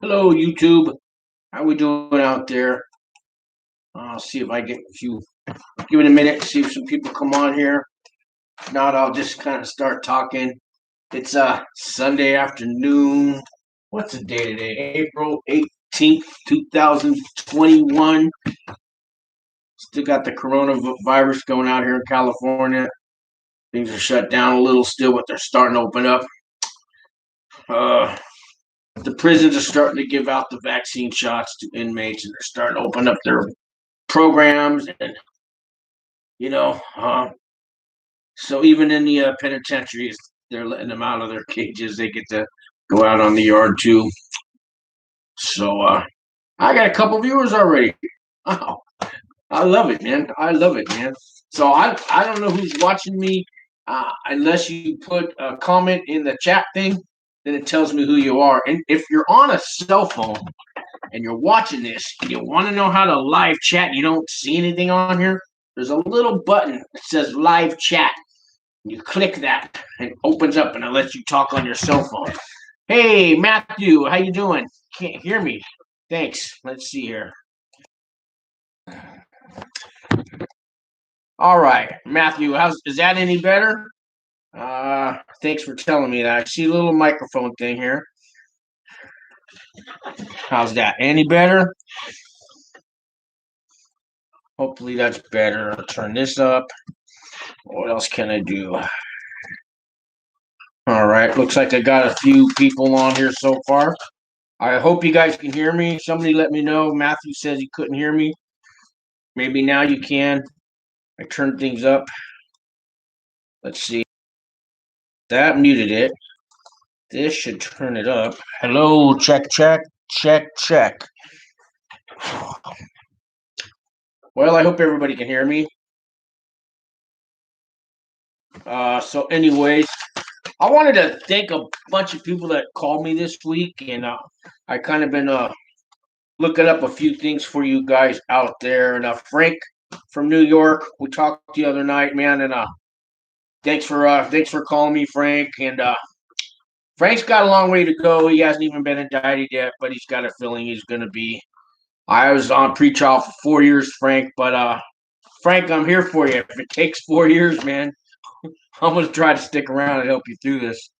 Hello, YouTube. How we doing out there? I'll see if I get a few. Give it a minute. See if some people come on here. If not, I'll just kind of start talking. It's Sunday afternoon. What's the day today? April 18th, 2021. Still got the coronavirus going out here in California. Things are shut down a little still, but they're starting to open up. Uh, the prisons are starting to give out the vaccine shots to inmates, and they're starting to open up their programs and you know. So even in the penitentiaries, they're letting them out of their cages. They get to go out on the yard too. So I got a couple viewers already. Wow, I love it, man. I love it, man. So I don't know who's watching me unless you put a comment in the chat thing. Then it tells me who you are. And if you're on a cell phone and you're watching this and you want to know how to live chat, you don't see anything on here. There's a little button that says live chat. You click that and it opens up and it lets you talk on your cell phone. Hey, Matthew, how you doing? Can't hear me. Thanks. Let's see here. All right, Matthew, is that any better? Thanks for telling me that. I see a little microphone thing here. How's that? Any better? Hopefully that's better. I'll turn this up. What else can I do? All right, looks like I got a few people on here so far. I hope you guys can hear me. Somebody let me know. Matthew says he couldn't hear me. Maybe now you can. I turned things up. Let's see. That muted it. This should turn it up. Hello, check, check, check, check. Well, I hope everybody can hear me. So anyways, I wanted to thank a bunch of people that called me this week, and I kind of been looking up a few things for you guys out there. And Frank from New York, we talked the other night, man, and thanks for calling me, Frank. And Frank's got a long way to go. He hasn't even been indicted yet, but he's got a feeling he's going to be. I was on pretrial for 4 years, Frank, but Frank, I'm here for you. If it takes 4 years, man, I'm going to try to stick around and help you through this.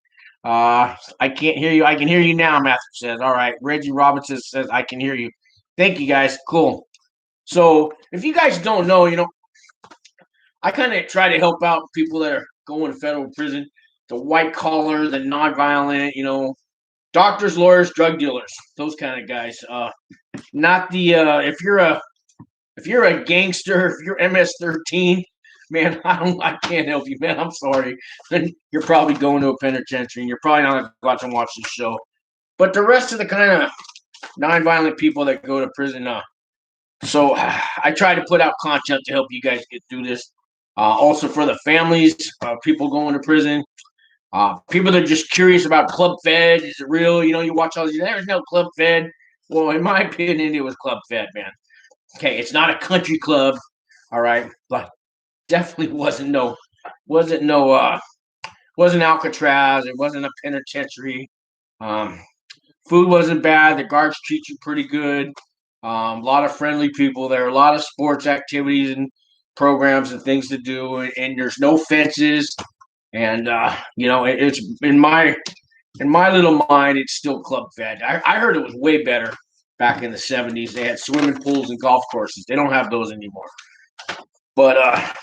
I can't hear you. I can hear you now, Matthew says. All right. Reggie Robinson says, I can hear you. Thank you, guys. Cool. So if you guys don't know, I kind of try to help out people that are going to federal prison, the white collar, the nonviolent, doctors, lawyers, drug dealers, those kind of guys. Not the if you're a gangster, if you're MS-13, man, I can't help you, man. I'm sorry. You're probably going to a penitentiary, and you're probably not going to watch this show. But the rest of the kind of nonviolent people that go to prison, so I try to put out content to help you guys get through this. Also for the families, people going to prison, people that are just curious about Club Fed. Is it real? You watch all these. There's no Club Fed. Well, in my opinion, it was Club Fed, man. Okay, it's not a country club, all right, but definitely wasn't Alcatraz. It wasn't a penitentiary. Food wasn't bad. The guards treat you pretty good. A lot of friendly people there. A lot of sports activities and programs and things to do. And there's no fences. And it's in my little mind, it's still Club Fed. I heard it was way better back in the 70s. They had swimming pools and golf courses. They don't have those anymore. But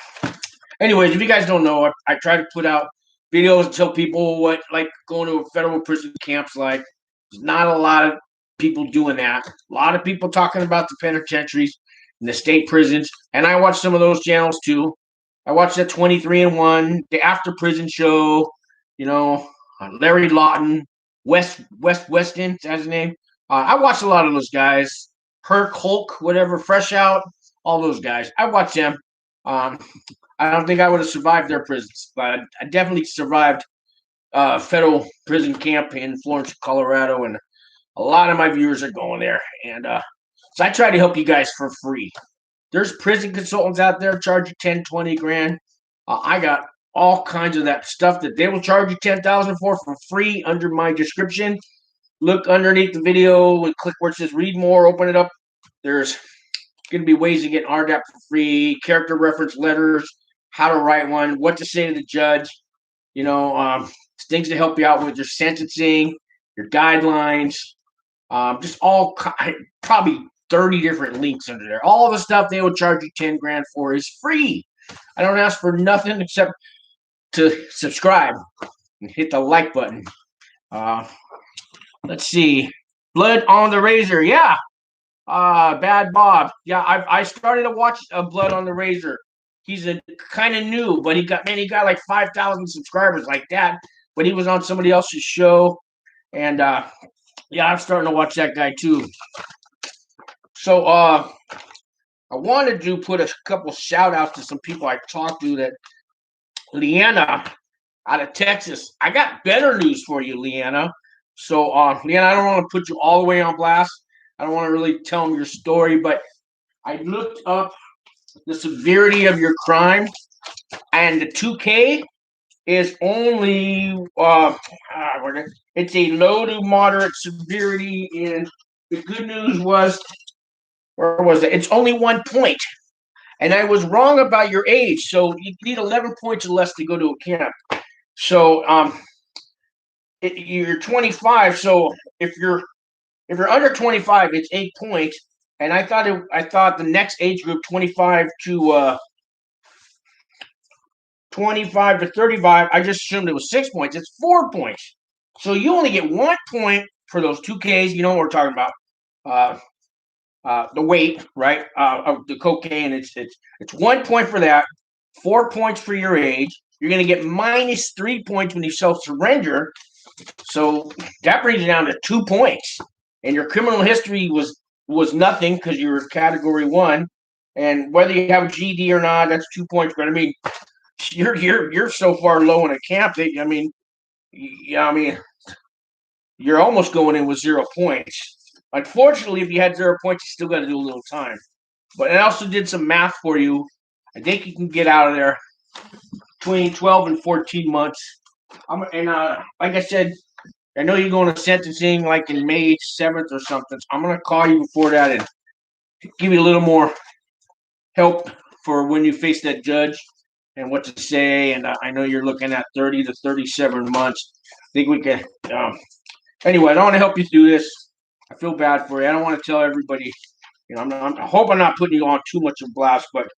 anyways, if you guys don't know, I try to put out videos to tell people what like going to a federal prison camp's like. There's not a lot of people doing that. A lot of people talking about the penitentiaries and the state prisons. And I watch some of those channels too. I watched that 23-1, the After Prison Show, Larry Lawton, Weston, that's his name. I watched a lot of those guys. Herc, Hulk, whatever, Fresh Out, all those guys. I watched them. I don't think I would have survived their prisons, but I definitely survived federal prison camp in Florence, Colorado, and a lot of my viewers are going there. And so I try to help you guys for free. There's prison consultants out there charge you 10, 20 grand. I got all kinds of that stuff that they will charge you 10,000 for free under my description. look underneath the video and click where it says read more, open it up. There's going to be ways to get RDAP for free, character reference letters, how to write one, what to say to the judge, things to help you out with your sentencing, your guidelines, just all probably 30 different links under there. All the stuff they would charge you 10 grand for is free. I don't ask for nothing except to subscribe and hit the like button. Let's see. Blood on the Razor. Yeah. Bad Bob. Yeah, I started to watch Blood on the Razor. He's a kind of new, but he got like 5,000 subscribers like that. But he was on somebody else's show, and yeah, I'm starting to watch that guy too. So I wanted to put a couple shout outs to some people I talked to. That Leanna out of Texas. I got better news for you, Leanna. So Leanna, I don't want to put you all the way on blast. I don't want to really tell them your story, but I looked up the severity of your crime, and the 2K is only it's a low to moderate severity. And the good news was, where was it? It's only 1 point, and I was wrong about your age. So you need 11 points or less to go to a camp. So you're 25. So if you're under 25, it's 8 points. And I thought the next age group, 25 to 35, I just assumed it was 6 points. It's 4 points. So you only get 1 point for those 2Ks. You know what we're talking about. The weight, right? Of the cocaine. It's 1 point for that, 4 points for your age. You're going to get minus 3 points when you self-surrender. So that brings you down to 2 points. And your criminal history was nothing because you were category 1. And whether you have a GD or not, that's 2 points. But I mean, you're so far low in a camp that you're almost going in with 0 points. Unfortunately, if you had 0 points, you still got to do a little time. But I also did some math for you. I think you can get out of there between 12 and 14 months. Like I said, I know you're going to sentencing like in May 7th or something. So I'm going to call you before that and give you a little more help for when you face that judge and what to say. And I know you're looking at 30 to 37 months. I think we can. Anyway, I don't want to help you through this. I feel bad for you. I don't want to tell everybody. I hope I'm not putting you on too much of blast, but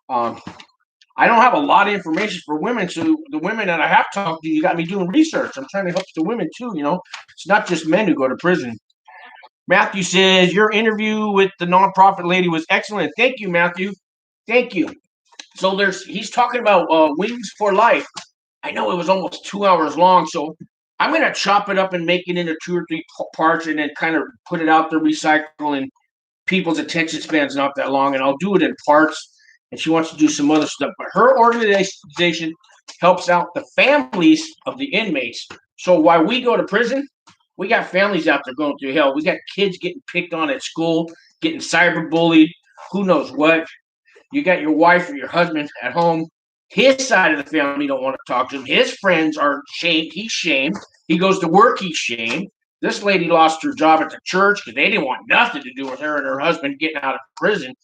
I don't have a lot of information for women. So the women that I have talked to, you got me doing research. I'm trying to help the women too. It's not just men who go to prison. Matthew says your interview with the nonprofit lady was excellent. Thank you, Matthew. Thank you. So he's talking about Wings for Life. I know it was almost 2 hours long, so I'm going to chop it up and make it into 2 or 3 parts and then kind of put it out there, recycling. People's attention span's not that long, and I'll do it in parts. And she wants to do some other stuff. But her organization helps out the families of the inmates. So while we go to prison, we got families out there going through hell. We got kids getting picked on at school, getting cyberbullied, who knows what. You got your wife or your husband at home. His side of the family don't want to talk to him. His friends are shamed. He's shamed. He goes to work. He's shamed. This lady lost her job at the church because they didn't want nothing to do with her and her husband getting out of prison.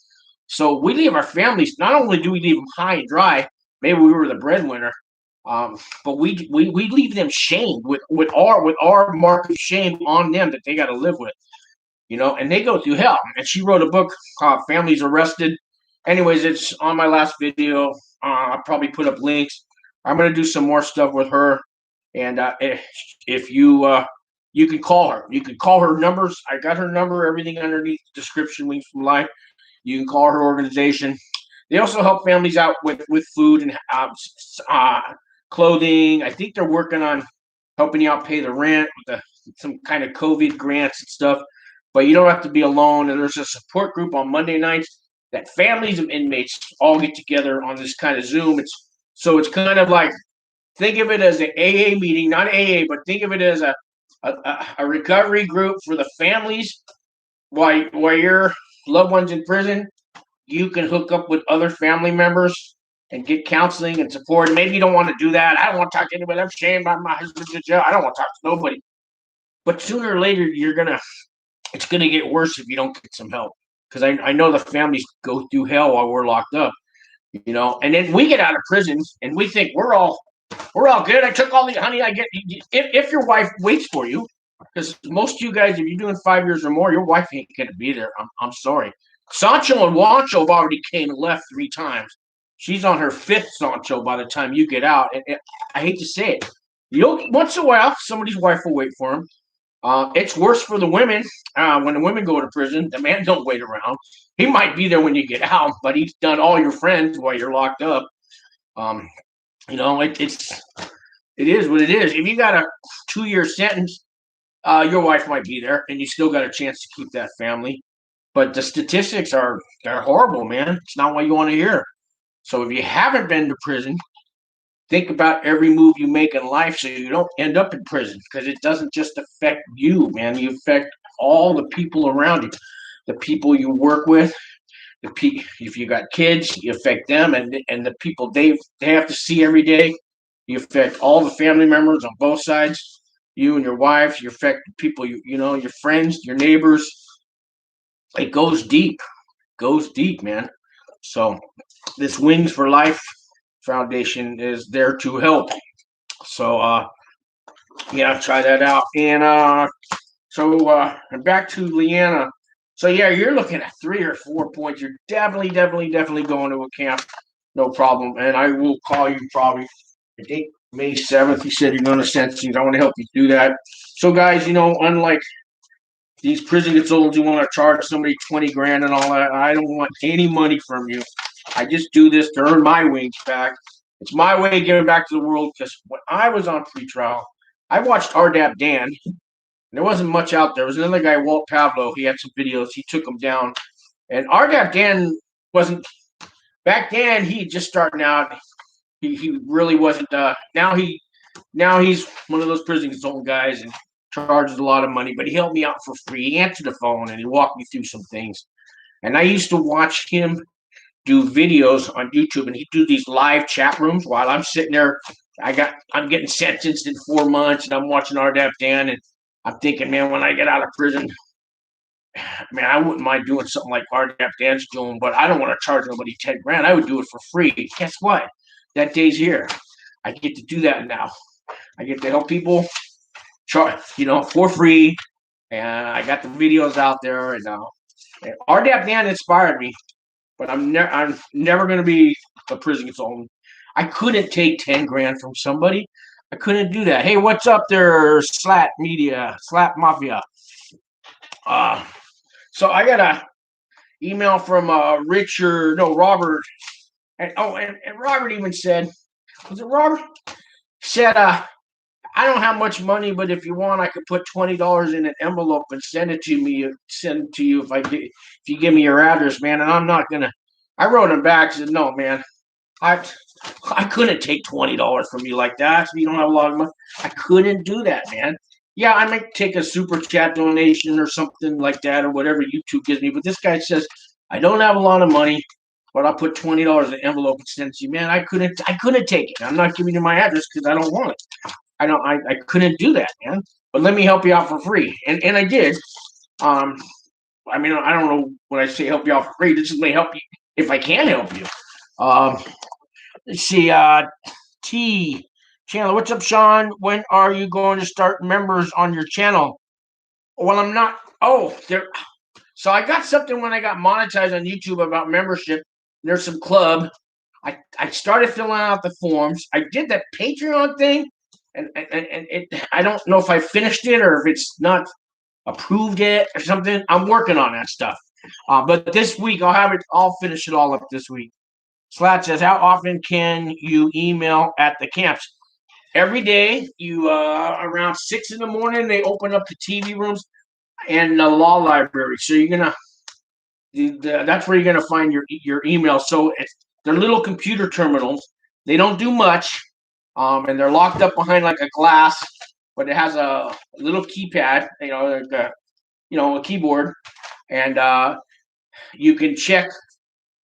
So we leave our families. Not only do we leave them high and dry, maybe we were the breadwinner, but we leave them shamed with our mark of shame on them that they got to live with, and they go through hell. And she wrote a book called Families Arrested. Anyways, it's on my last video. I'll probably put up links. I'm going to do some more stuff with her. And if you can call her. You can call her numbers. I got her number, everything underneath the description, links from life. You can call her organization. They also help families out with food and clothing. I think they're working on helping you out pay the rent with some kind of COVID grants and stuff. But you don't have to be alone. And there's a support group on Monday nights that families of inmates all get together on this kind of Zoom. It's kind of like, think of it as an AA meeting, not AA, but think of it as a recovery group for the families while your loved one's in prison. You can hook up with other family members and get counseling and support. Maybe you don't want to do that. I don't want to talk to anybody. I'm ashamed by my husband's in jail. I don't want to talk to nobody. but sooner or later it's gonna get worse if you don't get some help. Because I know the families go through hell while we're locked up, and then we get out of prison and we think we're all good. I took all the honey I get. If your wife waits for you, because most of you guys, if you're doing 5 years or more, your wife ain't gonna be there. I'm sorry. Sancho and Wancho have already came and left 3 times. She's on her 5th Sancho by the time you get out. And I hate to say it. Once in a while, somebody's wife will wait for him. It's worse for the women. When the women go to prison, the man don't wait around. He might be there when you get out, but he's done all your friends while you're locked up. It is what it is. If you got a 2-year sentence, your wife might be there, and you still got a chance to keep that family. But the statistics are horrible, man. It's not what you want to hear. So if you haven't been to prison, think about every move you make in life so you don't end up in prison, because it doesn't just affect you, man. You affect all the people around you, the people you work with, if you got kids, you affect them, and the people they have to see every day. You affect all the family members on both sides. You and your wife. You affect the people your friends, your neighbors. It goes deep, man. So this Wings for Life Foundation is there to help. So try that out. And and back to Leanna. So yeah, you're looking at 3 or 4 points. You're definitely going to a camp, no problem. And I will call you probably, I think May 7th. You said you're going to send things. I want to help you do that. So guys, unlike these prison consultants who want to charge somebody 20 grand and all that, I don't want any money from you. I just do this to earn my wings back. It's my way of giving back to the world, because when I was on pretrial, I watched RDAP Dan. There wasn't much out there. There was another guy, Walt Pavlo. He had some videos. He took them down. And RDAP Dan wasn't, back then, he just starting out. He really wasn't. Now he's one of those prison consultant guys and charges a lot of money, but he helped me out for free. He answered the phone and he walked me through some things. And I used to watch him do videos on YouTube, and he'd do these live chat rooms while I'm sitting there. I'm getting sentenced in 4 months, and I'm watching RDAP Dan, and I'm thinking, man, when I get out of prison, man, I wouldn't mind doing something like RDAP Dan's doing, but I don't want to charge nobody 10 grand. I would do it for free. Guess what? That day's here. I get to do that now. I get to help people, for free, and I got the videos out there. And RDAP Dan inspired me, but I'm never going to be a prison consultant. I couldn't take 10 grand from somebody. I couldn't do that. Hey, what's up there, Slap Mafia? So I got a email from Robert. And Robert even said, was it Robert? Said, I don't have much money, but if you want, I could put $20 in an envelope and send it to you if you give me your address, man. And I'm not gonna. I wrote him back. Said, no, man. I couldn't take $20 from you like that. You don't have a lot of money. I couldn't do that, man. Yeah, I might take a super chat donation or something like that, or whatever YouTube gives me. But this guy says, I don't have a lot of money, but I'll put $20 in an envelope and send it to you. Man, I couldn't take it. I'm not giving you my address because I don't want it. I couldn't do that, man. But let me help you out for free. And I did. I don't know when I say help you out for free. This is going to help you if I can help you. Let's see. T. Chandler, what's up, Sean? When are you going to start members on your channel? Well, I'm not. Oh, there. So I got something when I got monetized on YouTube about membership. There's some club. I started filling out the forms. I did that Patreon thing, and I don't know if I finished it or if it's not approved yet or something. I'm working on that stuff. But this week I'll finish it all up this week. Slat says, how often can you email at the camps? Every day. You around 6 in the morning, they open up the TV rooms and the law library. So you're gonna that's where you're gonna find your email. So they're little computer terminals. They don't do much, and they're locked up behind like a glass, but it has a little keypad, a keyboard, and you can check.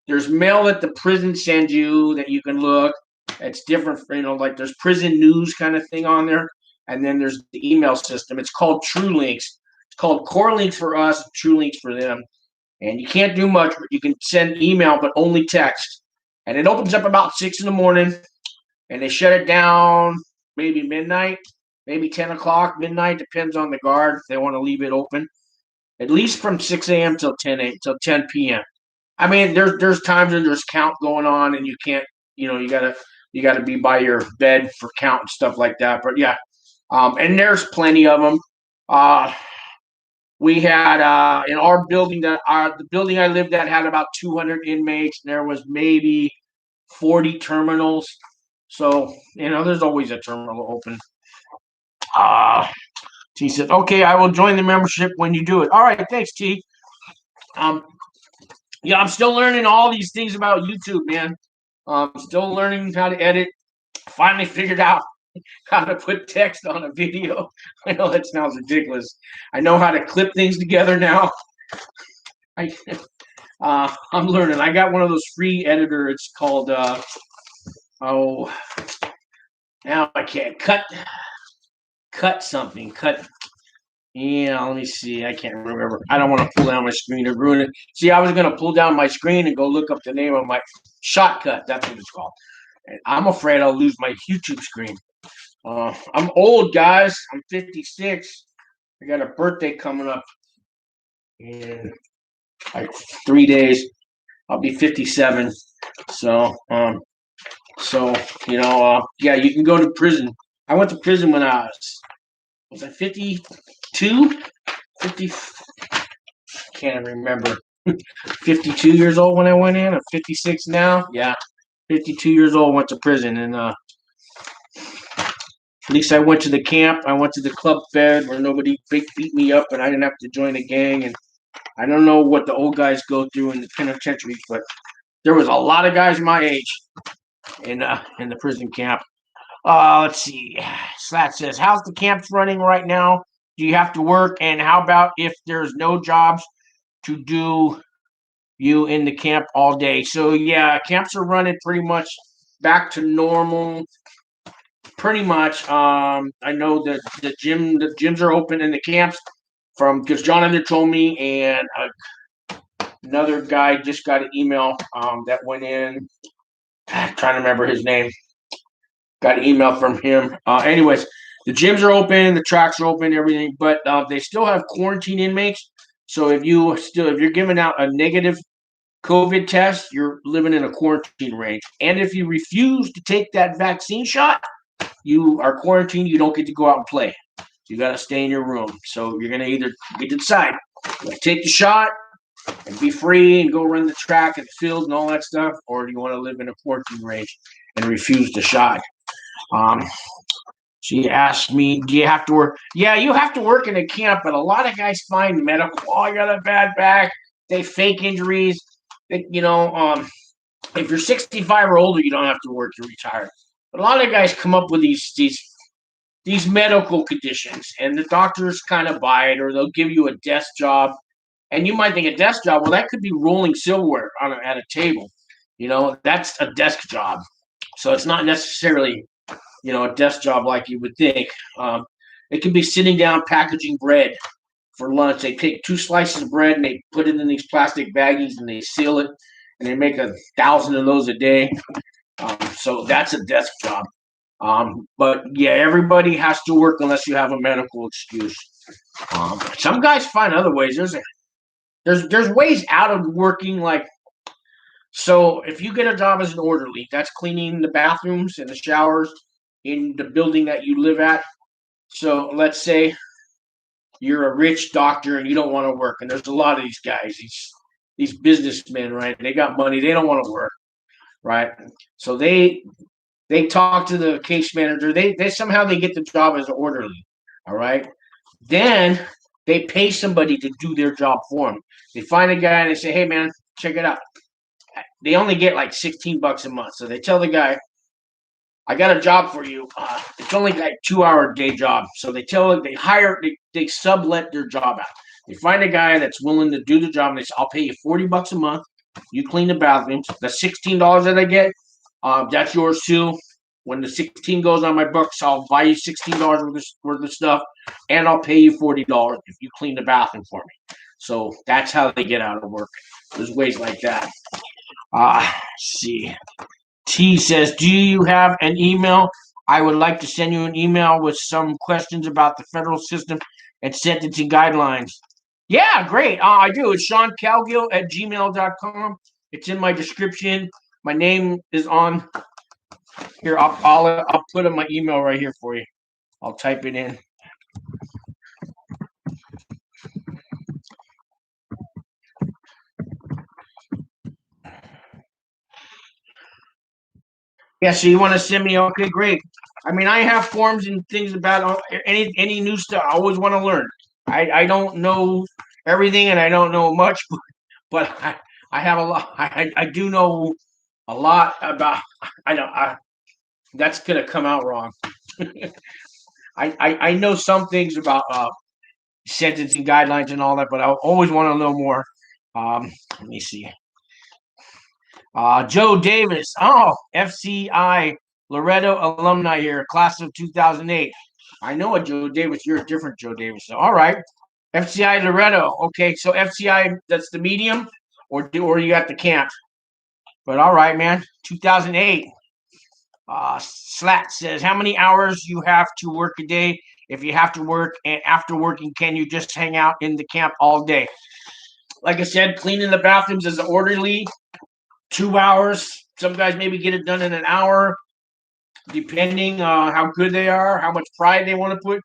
There's mail that the prison sends you that you can look. It's different, like there's prison news kind of thing on there. and then there's the email system. It's called TrueLinks. It's called CoreLinks for us, TrueLinks for them. And you can't do much, but you can send email, but only text. And it opens up about 6 in the morning, and they shut it down maybe midnight, maybe 10 o'clock, midnight, depends on the guard if they want to leave it open. At least from 6 a.m. till 10 p.m. I mean, there's times when there's count going on, and you can't, you gotta be by your bed for count and stuff like that. But yeah, and there's plenty of them. We had in our building the building I lived at had about 200 inmates, and there was maybe 40 terminals. So there's always a terminal open. T said, "Okay, I will join the membership when you do it." All right, thanks, T. Yeah, I'm still learning all these things about YouTube, man. Still learning how to edit. Finally figured out how to put text on a video. I know that sounds ridiculous. I know how to clip things together now. I'm learning. I got one of those free editor. It's called now I can't cut something. Yeah, let me see. I can't remember. I don't want to pull down my screen to ruin it. See, I was gonna pull down my screen and go look up the name of my shortcut. That's what it's called. And I'm afraid I'll lose my YouTube screen. I'm old, guys. I'm 56. I got a birthday coming up in like 3 days. I'll be 57. So, yeah, you can go to prison. I went to prison when I was I 52? 50? Can't remember. 52 years old when I went in. I'm 56 now. Yeah, 52 years old. Went to prison, and at least I went to the camp. I went to the club fed where nobody beat me up, and I didn't have to join a gang. And I don't know what the old guys go through in the penitentiaries, but there was a lot of guys my age in the prison camp. Let's see. Slat says, "How's the camps running right now? Do you have to work? And how about if there's no jobs to do you in the camp all day?" So yeah, camps are running pretty much back to normal. Pretty much. I know that the gyms are open in the camps because Jonathan told me, and another guy just got an email that went in. I'm trying to remember his name. Got an email from him. Anyways, the gyms are open, the tracks are open, everything, but they still have quarantine inmates. So if you're giving out a negative COVID test, you're living in a quarantine range. And if you refuse to take that vaccine shot, you are quarantined. You don't get to go out and play. You got to stay in your room. So you're gonna either get to decide, take the shot and be free and go run the track and the field and all that stuff, or do you want to live in a quarantine range and refuse the shot? She asked me, "Do you have to work?" Yeah, you have to work in a camp, but a lot of guys find medical. Oh, I got a bad back. They fake injuries. If you're 65 or older, you don't have to work. You're retired. But a lot of guys come up with these medical conditions, and the doctors kind of buy it, or they'll give you a desk job. And you might think a desk job, well, that could be rolling silverware at a table. That's a desk job. So it's not necessarily, a desk job like you would think. It could be sitting down packaging bread for lunch. They take 2 slices of bread and they put it in these plastic baggies and they seal it, and they make 1,000 of those a day. So that's a desk job. But yeah, everybody has to work unless you have a medical excuse. Some guys find other ways. There's ways out of working, like, so if you get a job as an orderly, that's cleaning the bathrooms and the showers in the building that you live at. So let's say you're a rich doctor and you don't want to work, and there's a lot of these guys, these businessmen, right? They got money, they don't want to work, right? So they talk to the case manager. They somehow they get the job as an orderly, all right? Then they pay somebody to do their job for them. They find a guy and they say, "Hey, man, check it out." They only get like $16 a month. So they tell the guy, "I got a job for you. It's only like 2-hour day job." So they sublet their job out. They find a guy that's willing to do the job, and they say, "I'll pay you $40 a month. You clean the bathrooms. The $16 that I get, that's yours too. when the 16 goes on my books, I'll buy you $16 worth of stuff, and I'll pay you $40 if you clean the bathroom for me. So that's how they get out of work. There's ways like that. Let's see. T says, do you have an email? I would like to send you an email with some questions about the federal system and sentencing guidelines. Yeah, great. I do. It's seancowgill@gmail.com. It's in my description. My name is on here. I'll put in my email right here for you. I'll type it in. Yeah, so you want to send me? Okay, great. I mean, I have forms and things about any new stuff. I always want to learn. I don't know everything, and I don't know much, but I have a lot. I do know a lot about. I don't. That's gonna come out wrong. I know some things about sentencing guidelines and all that, but I always want to know more. Let me see. Joe Davis. Oh, FCI Loretto alumni here, class of 2008. I know a Joe Davis. You're a different Joe Davis. So, all right. FCI Loretto. Okay, so FCI, that's the medium, or you got the camp. But all right, man. 2008. Slat says, how many hours you have to work a day? If you have to work, and after working, can you just hang out in the camp all day? Like I said, cleaning the bathrooms as an orderly, 2 hours. Some guys maybe get it done in an hour, depending how good they are, how much pride they want to put.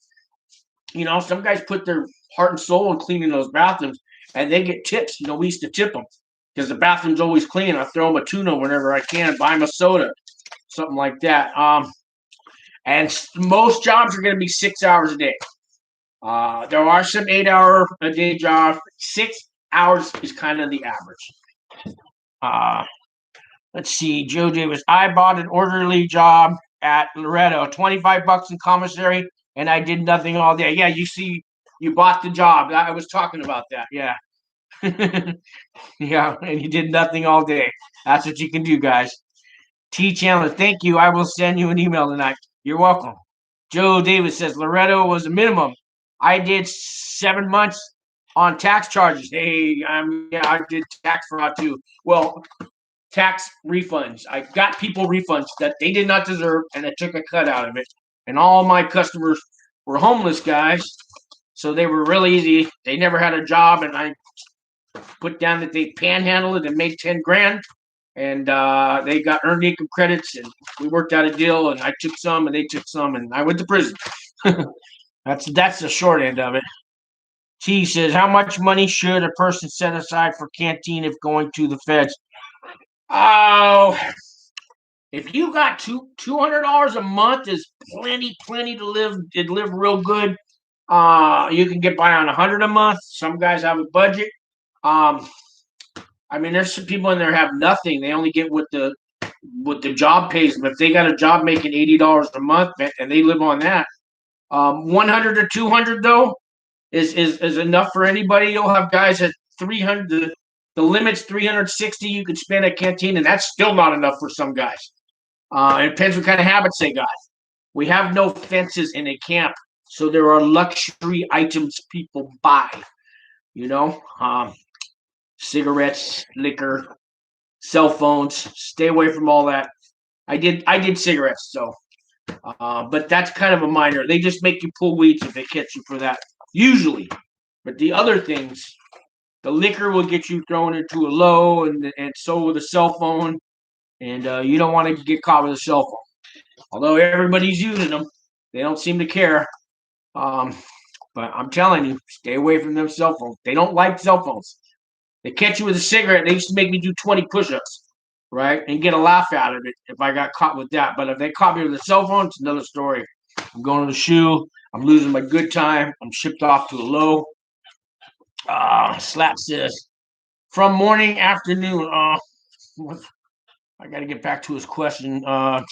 You know, some guys put their heart and soul in cleaning those bathrooms, and they get tips. You know, we used to tip them because the bathroom's always clean. I throw them a tuna whenever I can, buy them a soda, something like that. And most jobs are going to be 6 hours a day. There are some 8-hour a day jobs. 6 hours is kind of the average. Let's see, Joe Davis. I bought an orderly job at Loretto, $25 in commissary, and I did nothing all day. Yeah, you see, you bought the job. I was talking about that. Yeah. Yeah, and you did nothing all day. That's what you can do, guys. T. Chandler, thank you. I will send you an email tonight. You're welcome. Joe Davis says Loretto was a minimum. I did 7 months on tax charges. Hey, I did tax fraud too. Well, tax refunds. I got people refunds that they did not deserve, and I took a cut out of it. And all my customers were homeless guys, so they were really easy. They never had a job, and I put down that they panhandled and made 10 grand, and they got earned income credits, and we worked out a deal, and I took some, and they took some, and I went to prison. That's the short end of it. T says, how much money should a person set aside for canteen if going to the feds? Oh, if you got $200 a month is plenty to live real good. You can get by on $100 a month. Some guys have a budget. I mean, there's some people in there have nothing. They only get what the job pays them. If they got a job making $80 a month and they live on that, 100 to 200 though is enough for anybody. You'll have guys at 300. The limit's 360 you could spend at canteen, and that's still not enough for some guys. It depends what kind of habits they got. We have no fences in a camp, so there are luxury items people buy. You know, cigarettes, liquor, cell phones. Stay away from all that. I did cigarettes, so, but that's kind of a minor. They just make you pull weeds if they catch you for that, usually. But the other things, the liquor will get you thrown into a low, and so will the cell phone. And you don't want to get caught with a cell phone. Although everybody's using them, they don't seem to care. But I'm telling you, stay away from them cell phones. They don't like cell phones. They catch you with a cigarette. They used to make me do 20 push-ups, right, and get a laugh out of it if I got caught with that. But if they caught me with a cell phone, it's another story. I'm going to the shoe. I'm losing my good time. I'm shipped off to a low. Slap says, from morning, afternoon. I got to get back to his question. I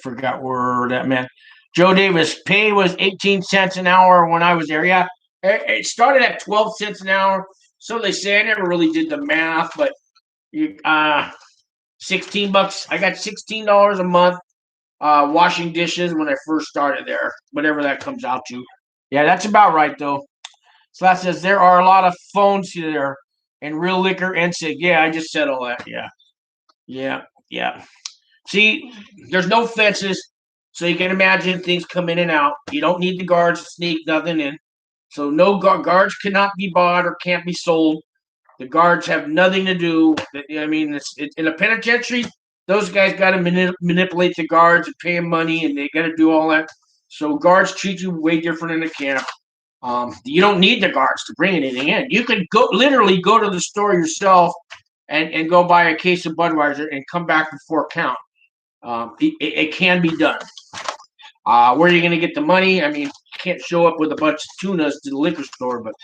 forgot where that meant. Joe Davis, pay was 18 cents an hour when I was there. Yeah, it started at 12 cents an hour. So they say. I never really did the math, but $16. I got $16 a month washing dishes when I first started there, whatever that comes out to. Yeah, that's about right though. So that says there are a lot of phones here and real liquor and cig. Yeah, I just said all that. Yeah, yeah, yeah. See, there's no fences, so you can imagine things come in and out. You don't need the guards to sneak nothing in. So no guards cannot be bought or can't be sold. The guards have nothing to do. I mean, in a penitentiary, those guys got to manipulate the guards and pay them money, and they got to do all that. So guards treat you way different in the camp. You don't need the guards to bring anything in. You could literally go to the store yourself and go buy a case of Budweiser and come back before count. It can be done. Where are you going to get the money? I mean, you can't show up with a bunch of tunas to the liquor store, but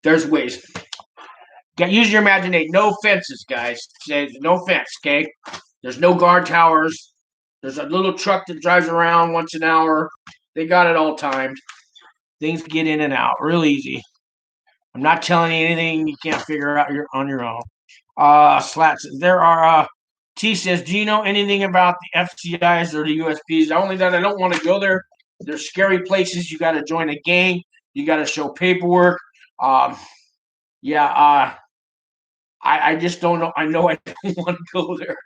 there's ways. Use your imagination. No fences, guys. No fence, okay? There's no guard towers. There's a little truck that drives around once an hour. They got it all timed. Things get in and out real easy. I'm not telling you anything you can't figure out on your own. Slats. There are. T says, do you know anything about the FCIs or the USPs? Only that I don't want to go there. They're scary places. You got to join a gang. You got to show paperwork. I just don't know. I know I don't want to go there.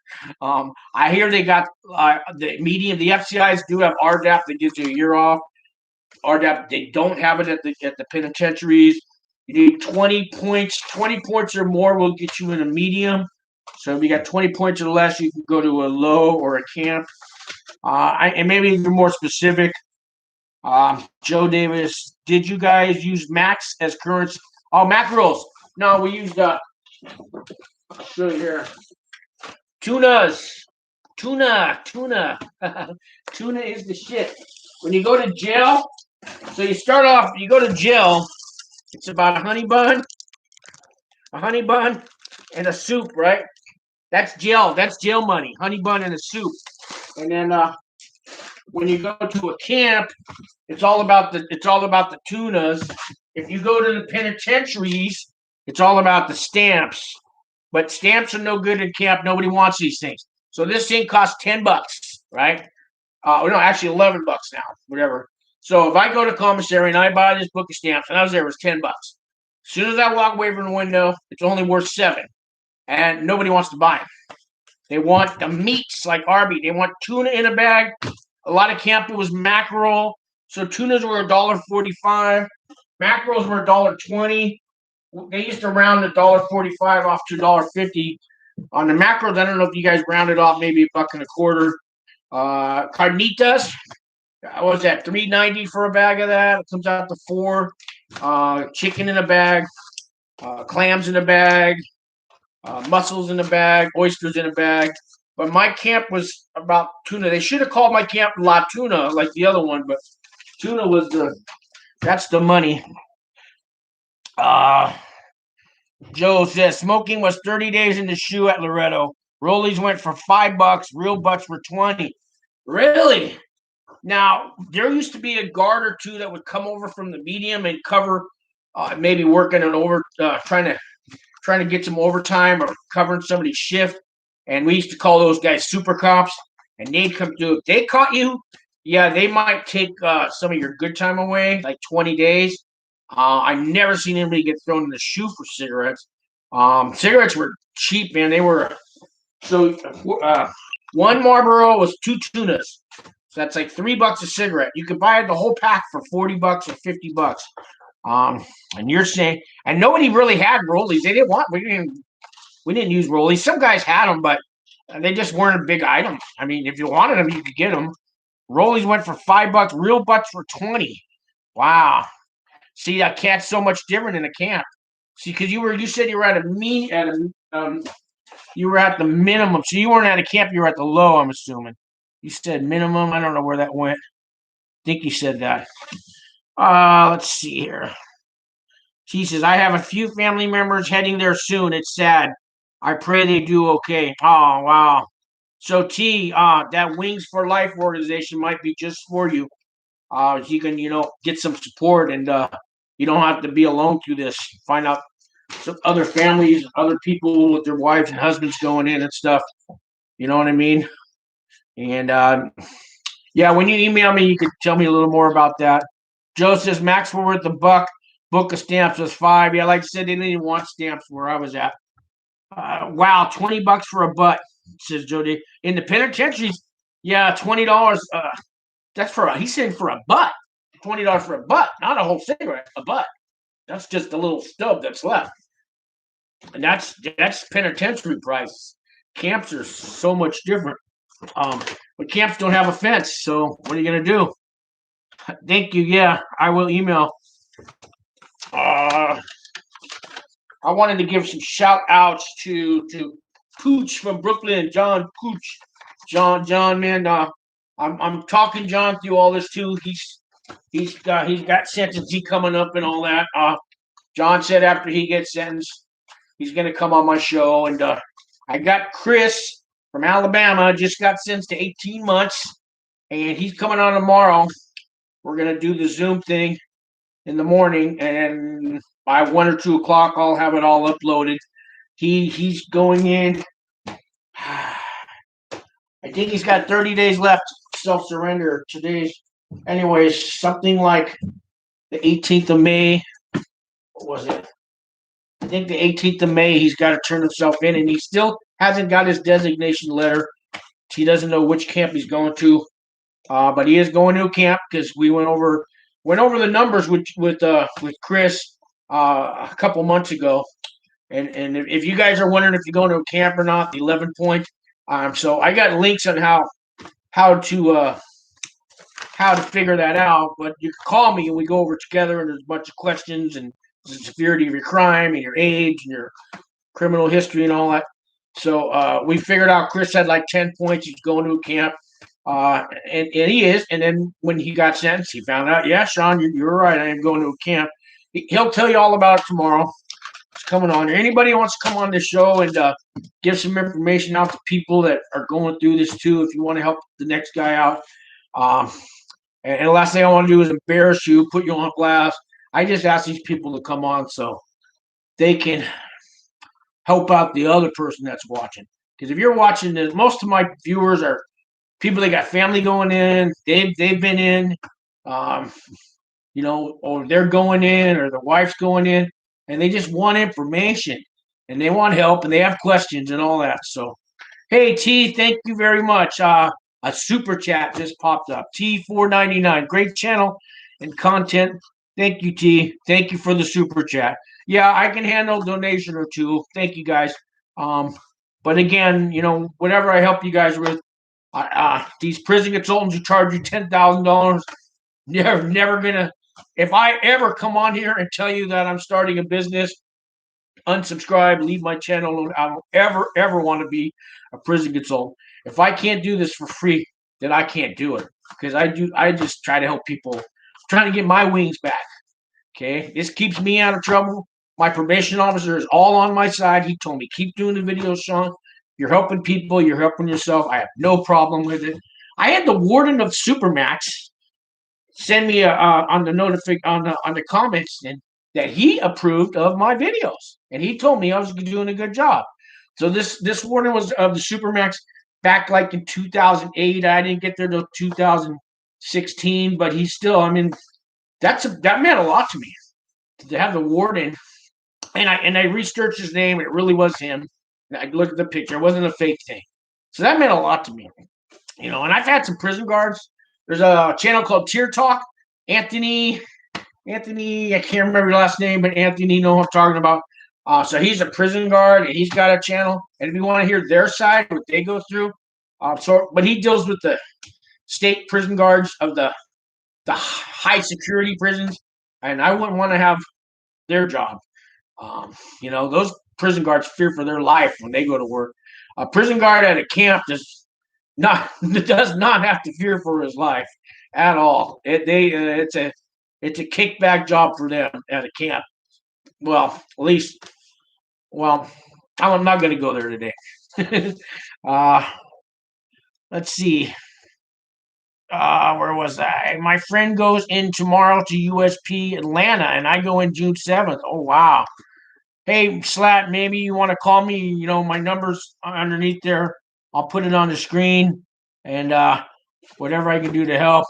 I hear they got the medium. The FCIs do have RDAP that gives you a year off. RDAP, they don't have it at the penitentiaries. You need 20 points. 20 points or more will get you in a medium. So if you got 20 points or less, you can go to a low or a camp. And maybe you're more specific. Joe Davis, did you guys use Max as currency? Oh, mackerels. No, we used I'll show you here. Tunas. Tuna. Tuna is the shit. When you go to jail, so you start off, you go to jail, it's about a honey bun, and a soup, right? That's jail. That's jail money. Honey bun and a soup. And then when you go to a camp, it's all about the tunas. If you go to the penitentiaries, it's all about the stamps. But stamps are no good in camp. Nobody wants these things. So this thing costs $10, right? No, actually $11 now, whatever. So if I go to commissary and I buy this book of stamps, and I was there, it was $10. As soon as I walk away from the window, it's only worth $7, and nobody wants to buy them. They want the meats like Arby. They want tuna in a bag. A lot of camp it was mackerel. So tunas were $1.45. Mackerels were $1.20. They used to round $1.45 off to $1.50. On the mackerels, I don't know if you guys rounded off maybe $1.25. Carnitas, what was that? $3.90 for a bag of that. It comes out to $4. Chicken in a bag, clams in a bag, mussels in a bag, oysters in a bag. But my camp was about tuna. They should have called my camp La Tuna like the other one, but tuna was that's the money. Joe says smoking was 30 days in the shoe at Loretto. Rollies went for $5. Real butts were 20. Really? Now there used to be a guard or two that would come over from the medium and cover, maybe working an over, trying to get some overtime or covering somebody's shift. And we used to call those guys super cops, and they'd come through. If they caught you, yeah, they might take some of your good time away, like 20 days. I've never seen anybody get thrown in the shoe for cigarettes. Cigarettes were cheap, man. They were so one Marlboro was 2 tunas. So that's like $3 a cigarette. You could buy the whole pack for $40 or $50. And you're saying, and nobody really had rollies. They didn't want. We didn't use rollies. Some guys had them, but they just weren't a big item. I mean, if you wanted them, you could get them. Rollies went for $5. Real butts for 20. Wow. See, that cat's so much different in a camp. See, because you said you were at you were at the minimum. So you weren't at a camp. You were at the low. I'm assuming. You said minimum. I don't know where that went. I think you said that. Let's see here. She says, I have a few family members heading there soon. It's sad. I pray they do okay. Oh, wow. So, T, that Wings for Life organization might be just for you. You can, get some support, and you don't have to be alone through this. Find out some other families, other people with their wives and husbands going in and stuff. You know what I mean? And yeah, when you email me, you could tell me a little more about that. Joe says Max were worth $1. Book of stamps was $5. Yeah, like I said, they didn't even want stamps where I was at. Wow, $20 for a butt, says Jody. In the penitentiaries, yeah, $20. That's for he's saying for a butt. $20 for a butt, not a whole cigarette, a butt. That's just a little stub that's left. And that's penitentiary prices. Camps are so much different. But camps don't have a fence, so what are you gonna do? Thank you. Yeah, I will email. I wanted to give some shout outs to Pooch from Brooklyn, John Pooch. John, man, I'm talking John through all this too. He's got sentencing coming up and all that. John said after he gets sentenced, he's gonna come on my show. And I got Chris from Alabama, just got sentenced to 18 months, and he's coming on tomorrow. We're gonna do the Zoom thing in the morning, and by 1 or 2 o'clock, I'll have it all uploaded. He's going in. I think he's got 30 days left. Self surrender. Today's, anyways, something like the 18th of May. What was it? I think the 18th of May. He's got to turn himself in, and he still hasn't got his designation letter. He doesn't know which camp he's going to, but he is going to a camp because we went over the numbers with Chris a couple months ago. And if you guys are wondering if you're going to a camp or not, the 11 point. So I got links on how to figure that out. But you can call me and we go over together. And there's a bunch of questions and the severity of your crime and your age and your criminal history and all that. So we figured out Chris had like 10 points. He's going to a camp. And he is. And then when he got sentenced, he found out, yeah, Sean, you're right. I am going to a camp. He'll tell you all about it tomorrow. It's coming on. Anybody wants to come on this show and give some information out to people that are going through this too, if you want to help the next guy out. And the last thing I want to do is embarrass you, put you on blast. I just ask these people to come on so they can help out the other person that's watching. Because if you're watching this, most of my viewers are people that got family going in. They've been in, or they're going in, or their wife's going in, and they just want information, and they want help, and they have questions and all that. So, hey T, thank you very much. A super chat just popped up. T499, great channel and content. Thank you, T. Thank you for the super chat. Yeah, I can handle a donation or two. Thank you guys. But again, whatever I help you guys with, these prison consultants who charge you $10,000, never gonna. If I ever come on here and tell you that I'm starting a business, unsubscribe, leave my channel alone. I don't ever want to be a prison consultant. If I can't do this for free, then I can't do it because I just try to help people. I'm trying to get my wings back. Okay, this keeps me out of trouble. My probation officer is all on my side. He told me, keep doing the videos, Sean. You're helping people. You're helping yourself. I have no problem with it. I had the warden of Supermax send me on the comments and that he approved of my videos, and he told me I was doing a good job. So this warden was of the Supermax back like in 2008. I didn't get there till 2016, but he still. I mean, that meant a lot to me to have the warden. And I researched his name, and it really was him. And I looked at the picture; it wasn't a fake thing. So that meant a lot to me, And I've had some prison guards. There's a channel called Tier Talk. Anthony, I can't remember your last name, but Anthony, you know what I'm talking about. So he's a prison guard, and he's got a channel. And if you want to hear their side, what they go through, but he deals with the state prison guards of the high security prisons, and I wouldn't want to have their job. Those prison guards fear for their life when they go to work. A prison guard at a camp does not have to fear for his life at all. It's a kickback job for them at a camp. Well, at least, I'm not going to go there today. Let's see. Where was I? My friend goes in tomorrow to USP Atlanta, and I go in June 7th. Oh, wow. Hey, Slat, maybe you want to call me. My number's underneath there. I'll put it on the screen, and whatever I can do to help.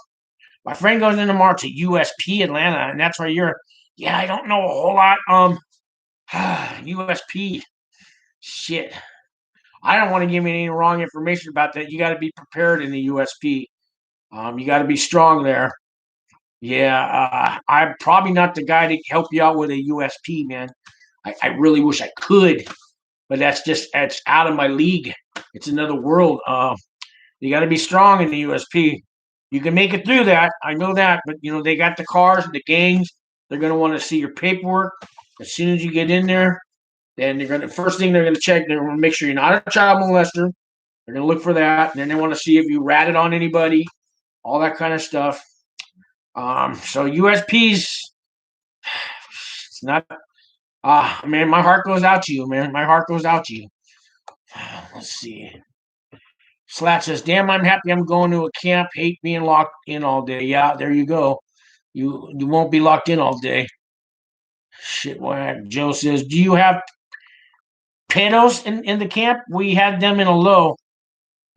My friend goes in tomorrow to USP Atlanta, and that's where you're. Yeah, I don't know a whole lot. USP, shit. I don't want to give you any wrong information about that. You got to be prepared in the USP. You got to be strong there. Yeah, I'm probably not the guy to help you out with a USP, man. I really wish I could, but that's out of my league. It's another world. You got to be strong in the USP. You can make it through that. I know that, but they got the cars and the gangs. They're gonna want to see your paperwork as soon as you get in there. Then first thing they're gonna check. They're gonna make sure you're not a child molester. They're gonna look for that. And then they want to see if you ratted on anybody, all that kind of stuff. So USP's, it's not. Man, my heart goes out to you, man. My heart goes out to you. Let's see. Slat says, "Damn, I'm happy I'm going to a camp. Hate being locked in all day." Yeah, there you go. You won't be locked in all day. Shit, whack. Joe says, "Do you have pedos in the camp?" We had them in a low.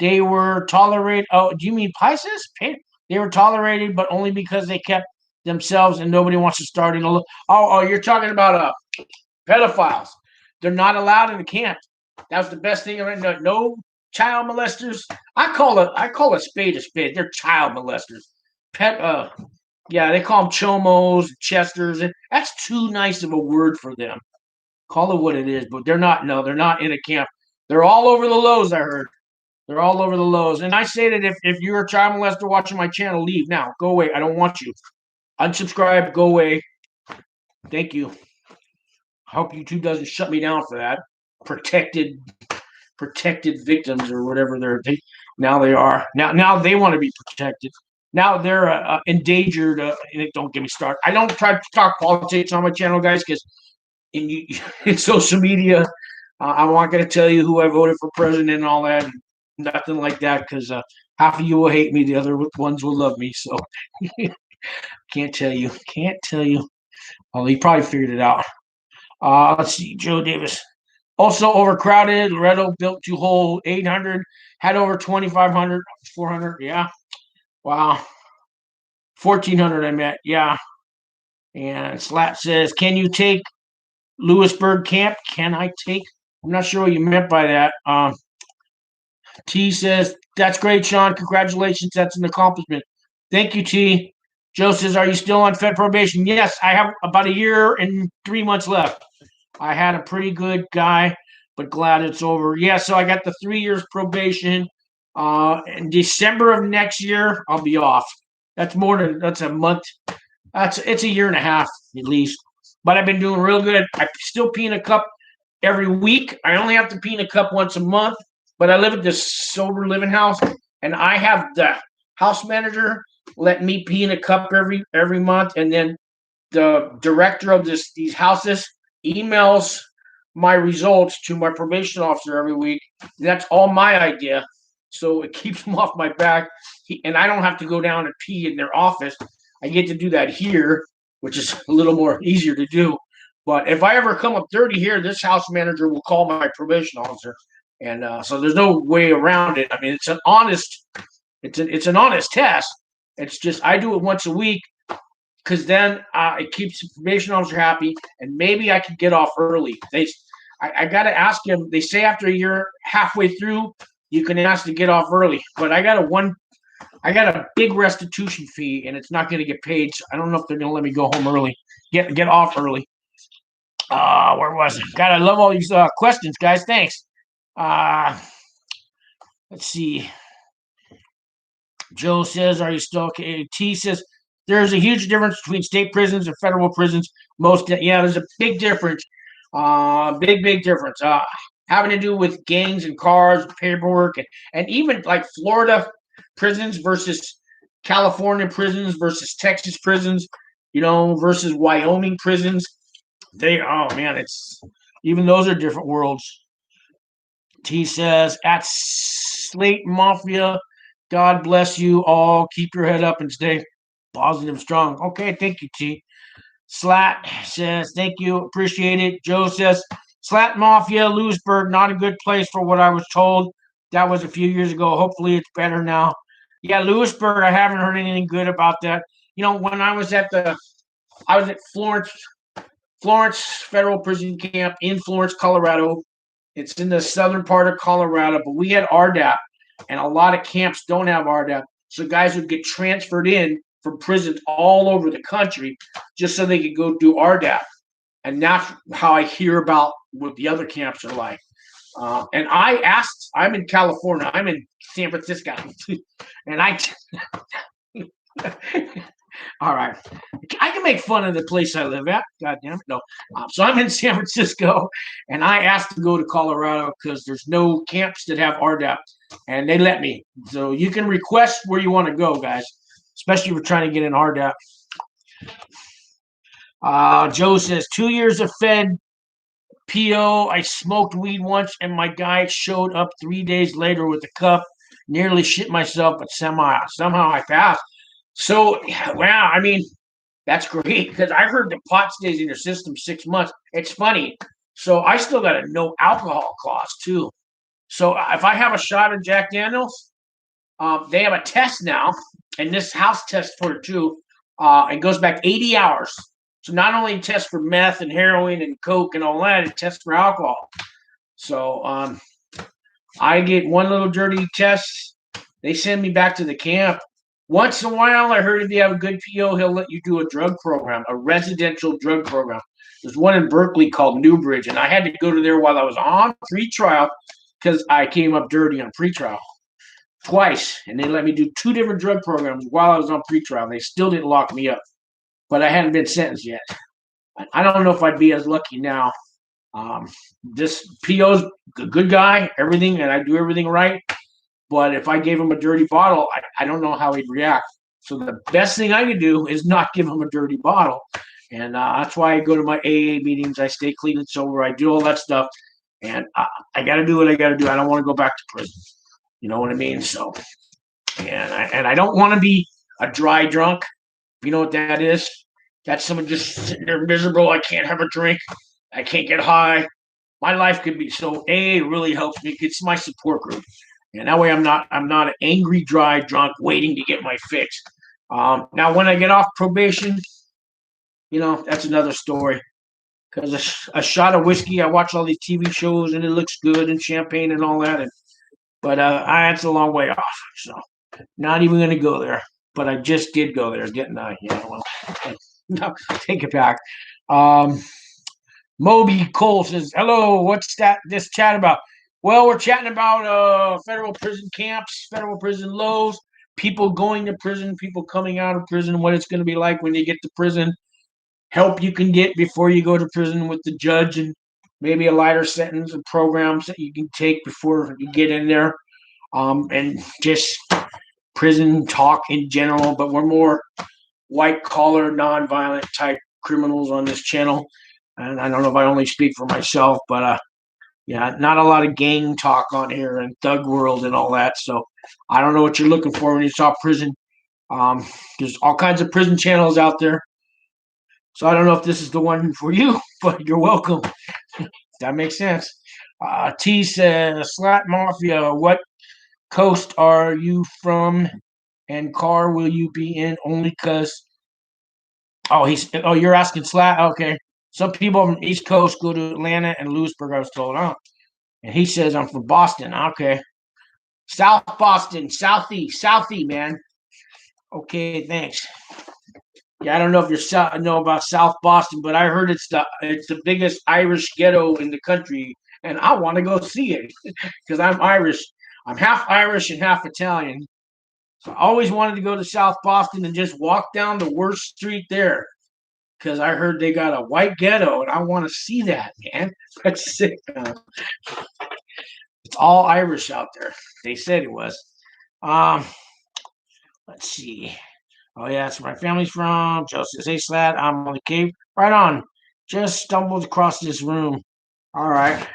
They were tolerated. Oh, do you mean Pisces? They were tolerated, but only because they kept themselves, and nobody wants to start in a low. Oh, you're talking about pedophiles. They're not allowed in the camp. That was the best thing ever. No child molesters. I call a spade a spade. They're child molesters. Yeah, they call them chomos, chesters, and that's too nice of a word for them. Call it what it is, but they're not. No, they're not in a camp. They're all over the lows. I heard they're all over the lows. And I say that if you're a child molester watching my channel, leave now. Go away. I don't want you. Unsubscribe. Go away. Thank you. I hope YouTube doesn't shut me down for that. Protected victims or whatever now they are. Now they want to be protected. Now they're endangered. Don't get me started. I don't try to talk politics on my channel, guys, because in social media, I'm not going to tell you who I voted for president and all that. Nothing like that, because half of you will hate me. The other ones will love me. So can't tell you. Well, you probably figured it out. Let's see. Joe Davis. Also overcrowded. Loretto built to hold 800. Had over 2,500. 400. Yeah. Wow. 1,400 I met. Yeah. And Slat says, "Can you take Lewisburg camp?" Can I take? I'm not sure what you meant by that. T says, "That's great, Sean. Congratulations. That's an accomplishment." Thank you, T. Joe says, "Are you still on Fed probation?" Yes, I have about a year and 3 months left. I had a pretty good guy, but glad it's over. Yeah, so I got the 3 years probation. In December of next year, I'll be off. That's a month. It's a year and a half at least. But I've been doing real good. I still pee in a cup every week. I only have to pee in a cup once a month. But I live at this sober living house, and I have the house manager let me pee in a cup every month, and then the director of these houses emails my results to my probation officer every week. That's all my idea, so it keeps him off my back, and I don't have to go down and pee in their office. I get to do that here, which is a little more easier to do. But if I ever come up dirty here, this house manager will call my probation officer, and so there's no way around it. I mean, it's an honest test. It's just I do it once a week, because then it keeps the probation officer happy, and maybe I could get off early. I got to ask him. They say after a year, halfway through, you can ask to get off early. But I got a big restitution fee, and it's not going to get paid. So I don't know if they're going to let me go home early, get off early. Where was it? God, I love all these questions, guys. Thanks. Let's see. Joe says, "Are you still okay?" T says, "There's a huge difference between state prisons and federal prisons. There's a big difference. Big difference. Having to do with gangs and cars, paperwork, and even like Florida prisons versus California prisons versus Texas prisons, versus Wyoming prisons. It's even those are different worlds." T says, "At Slate Mafia, God bless you all. Keep your head up and stay positive, strong." Okay, thank you, T. Slat says, "Thank you, appreciate it." Joe says, "Slat Mafia, Lewisburg, not a good place for what I was told. That was a few years ago. Hopefully it's better now. Yeah, Lewisburg, I haven't heard anything good about that. When I was at Florence Federal Prison Camp in Florence, Colorado. It's in the southern part of Colorado, but we had RDAP, and a lot of camps don't have RDAP. So guys would get transferred in from prisons all over the country just so they could go do RDAP. And that's how I hear about what the other camps are like. And I asked, I'm in California, I'm in San Francisco, and all right, I can make fun of the place I live at. God damn it, no. So I'm in San Francisco, and I asked to go to Colorado because there's no camps that have RDAP, and they let me. So you can request where you want to go, guys, especially if you're trying to get an RDAP. Joe says 2 years of Fed PO. I smoked weed once, and my guy showed up 3 days later with a cup. Nearly shit myself, but somehow I passed. So, wow, I mean, that's great because I heard the pot stays in your system 6 months. It's funny. So I still got a no alcohol clause too. So if I have a shot of Jack Daniels, they have a test now, and this house test for it too. It goes back 80 hours. So not only test for meth and heroin and coke and all that, it tests for alcohol. So I get one little dirty test. They send me back to the camp. Once in a while, I heard if you have a good PO, he'll let you do a drug program, a residential drug program. There's one in Berkeley called Newbridge, and I had to go to there while I was on pretrial because I came up dirty on pretrial twice, and they let me do 2 different drug programs while I was on pretrial. They still didn't lock me up, but I hadn't been sentenced yet. I don't know if I'd be as lucky now. This PO's a good guy, everything, and I do everything right. But if I gave him a dirty bottle, I don't know how he'd react. So the best thing I could do is not give him a dirty bottle. And that's why I go to my AA meetings. I stay clean and sober. I do all that stuff. And I got to do what I got to do. I don't want to go back to prison. You know what I mean? So, and I don't want to be a dry drunk. You know what that is? That's someone just sitting there miserable. I can't have a drink. I can't get high. My life could be so AA really helps me. It's my support group. And that way I'm not an angry, dry drunk waiting to get my fix. Now, when I get off probation, that's another story. Because a shot of whiskey, I watch all these TV shows and it looks good and champagne and all that. But that's a long way off. So not even going to go there. But I just did go there, didn't I? No, take it back. Moby Cole says, hello, what's this chat about? Well, we're chatting about federal prison camps, federal prison lows, people going to prison, people coming out of prison, what it's going to be like when you get to prison, help you can get before you go to prison with the judge, and maybe a lighter sentence and programs that you can take before you get in there, and just prison talk in general. But we're more white-collar, non-violent type criminals on this channel. And I don't know if I only speak for myself, but yeah, not a lot of gang talk on here and thug world and all that. So I don't know what you're looking for when you saw prison. There's all kinds of prison channels out there. So I don't know if this is the one for you, but you're welcome. That makes sense. T says, Slat Mafia, what coast are you from? And car will you be in only because... you're asking Slat? Okay. Some people from the East Coast go to Atlanta and Lewisburg, I was told. And he says, I'm from Boston. Okay. South Boston, Southie, man. Okay, thanks. Yeah, I don't know if you know about South Boston, but I heard it's the biggest Irish ghetto in the country, and I want to go see it because I'm Irish. I'm half Irish and half Italian. So I always wanted to go to South Boston and just walk down the worst street there, because I heard they got a white ghetto, and I want to see that, man. That's sick. It's all Irish out there. They said it was. Let's see. Oh, yeah, that's where my family's from. Joseph, hey, Slat, I'm on the Cape. Right on. Just stumbled across this room. All right.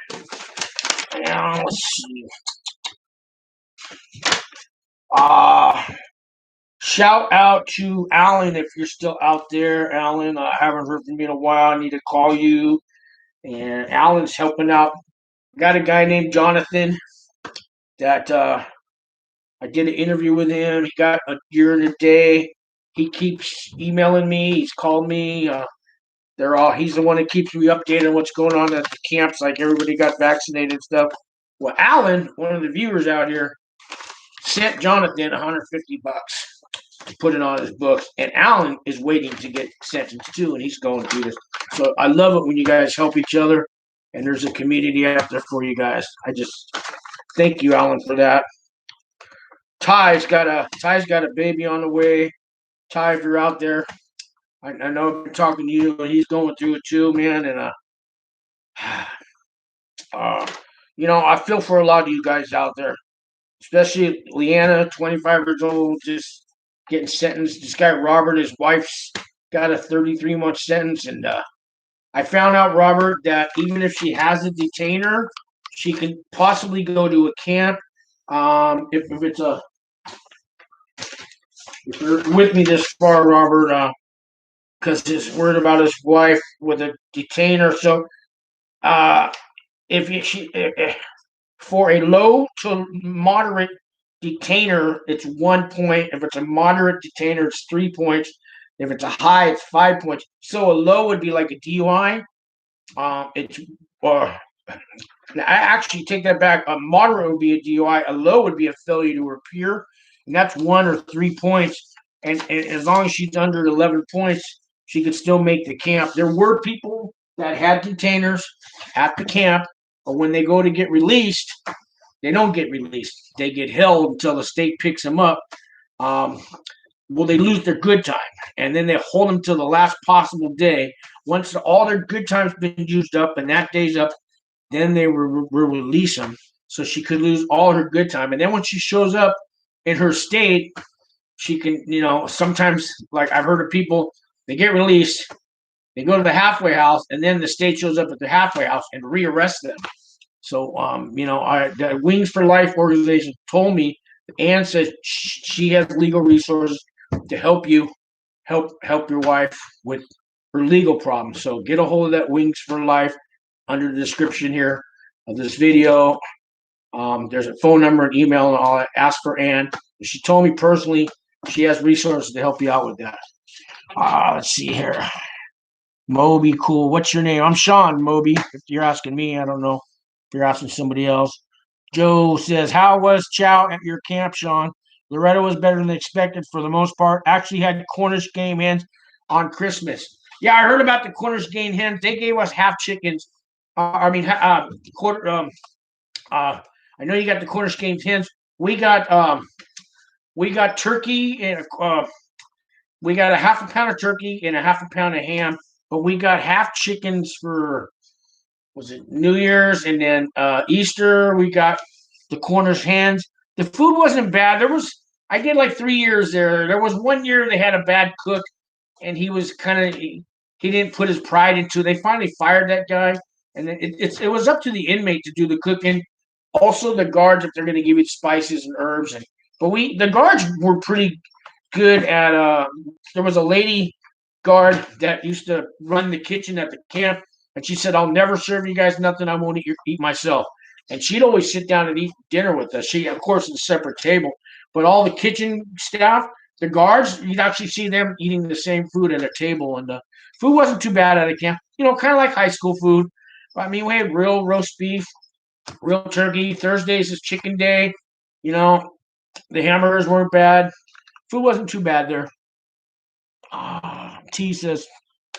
Now, let's see. Shout out to Alan if you're still out there. Alan, I haven't heard from you in a while. I need to call you. And Alan's helping out. Got a guy named Jonathan. that I did an interview with him. He got a year and a day. He keeps emailing me. He's called me. He's the one that keeps me updated on what's going on at the camps. Like everybody got vaccinated and stuff. Well, Alan, one of the viewers out here, sent Jonathan $150 to put it on his books, and Alan is waiting to get sentenced too, and he's going through this. So I love it when you guys help each other, and there's a community out there for you guys. I just thank you, Alan, for that. Ty's got a baby on the way. Ty, if you're out there, I know I've been talking to you, and he's going through it too, man. And I feel for a lot of you guys out there, especially Leanna, 25 years old, just getting sentenced. This guy Robert, his wife's got a 33-month sentence, and I found out, Robert, that even if she has a detainer, she can possibly go to a camp. If you're with me this far, Robert, because he's worried about his wife with a detainer. So, for a low to moderate detainer, it's 1 point. If it's a moderate detainer, it's 3 points. If it's a high, it's 5 points. So a low would be like a DUI. I actually take that back. A moderate would be a DUI. A low would be a failure to appear, and that's 1 or 3 points. And as long as she's under 11 points, she could still make the camp. There were people that had detainers at the camp, but when they go to get released, they don't get released. They get held until the state picks them up. They lose their good time, and then they hold them till the last possible day. Once all their good time's been used up and that day's up, then they will release them. So she could lose all her good time. And then when she shows up in her state, she can, sometimes, like I've heard of people, they get released, they go to the halfway house, and then the state shows up at the halfway house and rearrests them. So, the Wings for Life organization told me, Ann says she has legal resources to help your wife with her legal problems. So get a hold of that Wings for Life under the description here of this video. There's a phone number and email and all that. Ask for Ann. She told me personally she has resources to help you out with that. Let's see here. Moby, cool. What's your name? I'm Sean, Moby. If you're asking me, I don't know if you're asking somebody else. Joe says, how was chow at your camp, Sean? Loretta was better than expected for the most part. Actually had Cornish game hens on Christmas. Yeah, I heard about the Cornish game hens. They gave us half chickens. Quarter. I know you got the Cornish game hens. We got turkey and we got a half a pound of turkey and a half a pound of ham. But we got half chickens for, was it New Year's, and then Easter we got the Cornish hens. The food wasn't bad. I did like 3 years there. There was 1 year they had a bad cook, and he was he didn't put his pride into it. They finally fired that guy, and it was up to the inmate to do the cooking. Also the guards, if they're going to give you spices and herbs, but the guards were pretty good at. There was a lady guard that used to run the kitchen at the camp, and she said, I'll never serve you guys nothing I won't eat myself. And she'd always sit down and eat dinner with us. She, of course, is a separate table, but all the kitchen staff, the guards, you'd actually see them eating the same food at a table, and the food wasn't too bad at a camp, kind of like high school food. I mean, we had real roast beef, real turkey. Thursdays is chicken day. The hamburgers weren't bad. Food wasn't too bad there. T says,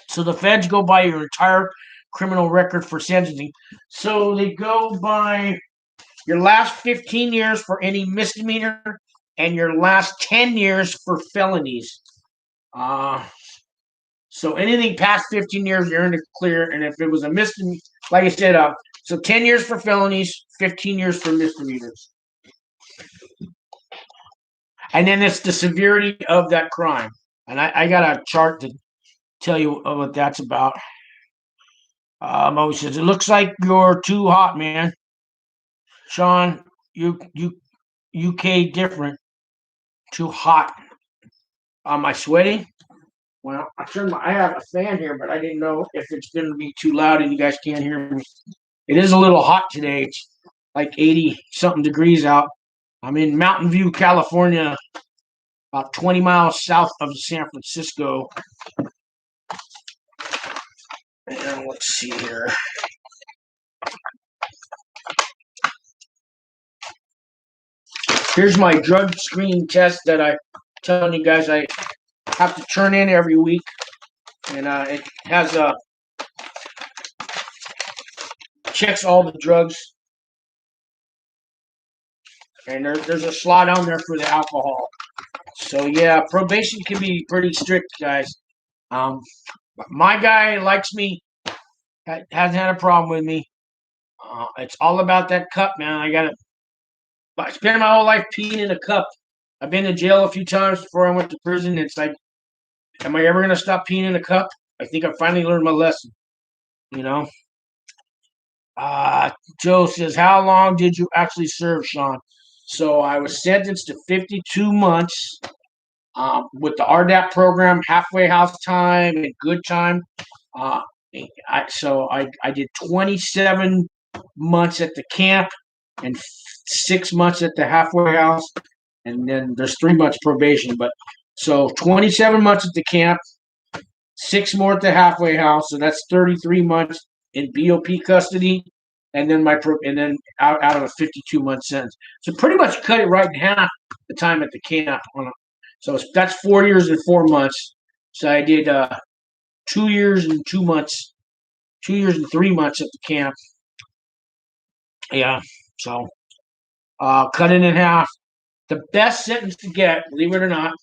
so the feds go by your entire criminal record for sentencing. So they go by your last 15 years for any misdemeanor and your last 10 years for felonies. So anything past 15 years, you're in the clear. And if it was a misdemeanor, like I said, so 10 years for felonies, 15 years for misdemeanors. And then it's the severity of that crime. And I got a chart to tell you what that's about. Mo says, it looks like you're too hot, man. Sean, you UK different. Too hot. Am I sweating? Well, I have a fan here, but I didn't know if it's going to be too loud and you guys can't hear me. It is a little hot today. like 80 something degrees out. I'm in Mountain View, California, about 20 miles south of San Francisco. And let's see here. Here's my drug screening test that I'm telling you guys I have to turn in every week. And it has checks all the drugs. And there's a slot on there for the alcohol. So yeah, probation can be pretty strict, guys. My guy likes me, hasn't had a problem with me. It's all about that cup, man. I spent my whole life peeing in a cup. I've been to jail a few times before I went to prison. It's like, am I ever gonna stop peeing in a cup? I think I finally learned my lesson. You know. Joe says, "How long did you actually serve, Sean?" So I was sentenced to 52 months with the RDAP program, halfway house time and good time. Uh, I did 27 months at the camp and 6 months at the halfway house, and then there's 3 months probation. But so 27 months at the camp, 6 more at the halfway house, so that's 33 months in BOP custody, and then out of a 52-month sentence. So pretty much cut it right in half the time at the camp. So that's 4 years and 4 months. So I did 2 years and 2 months, 2 years and 3 months at the camp. Yeah, so cut it in half. The best sentence to get, believe it or not,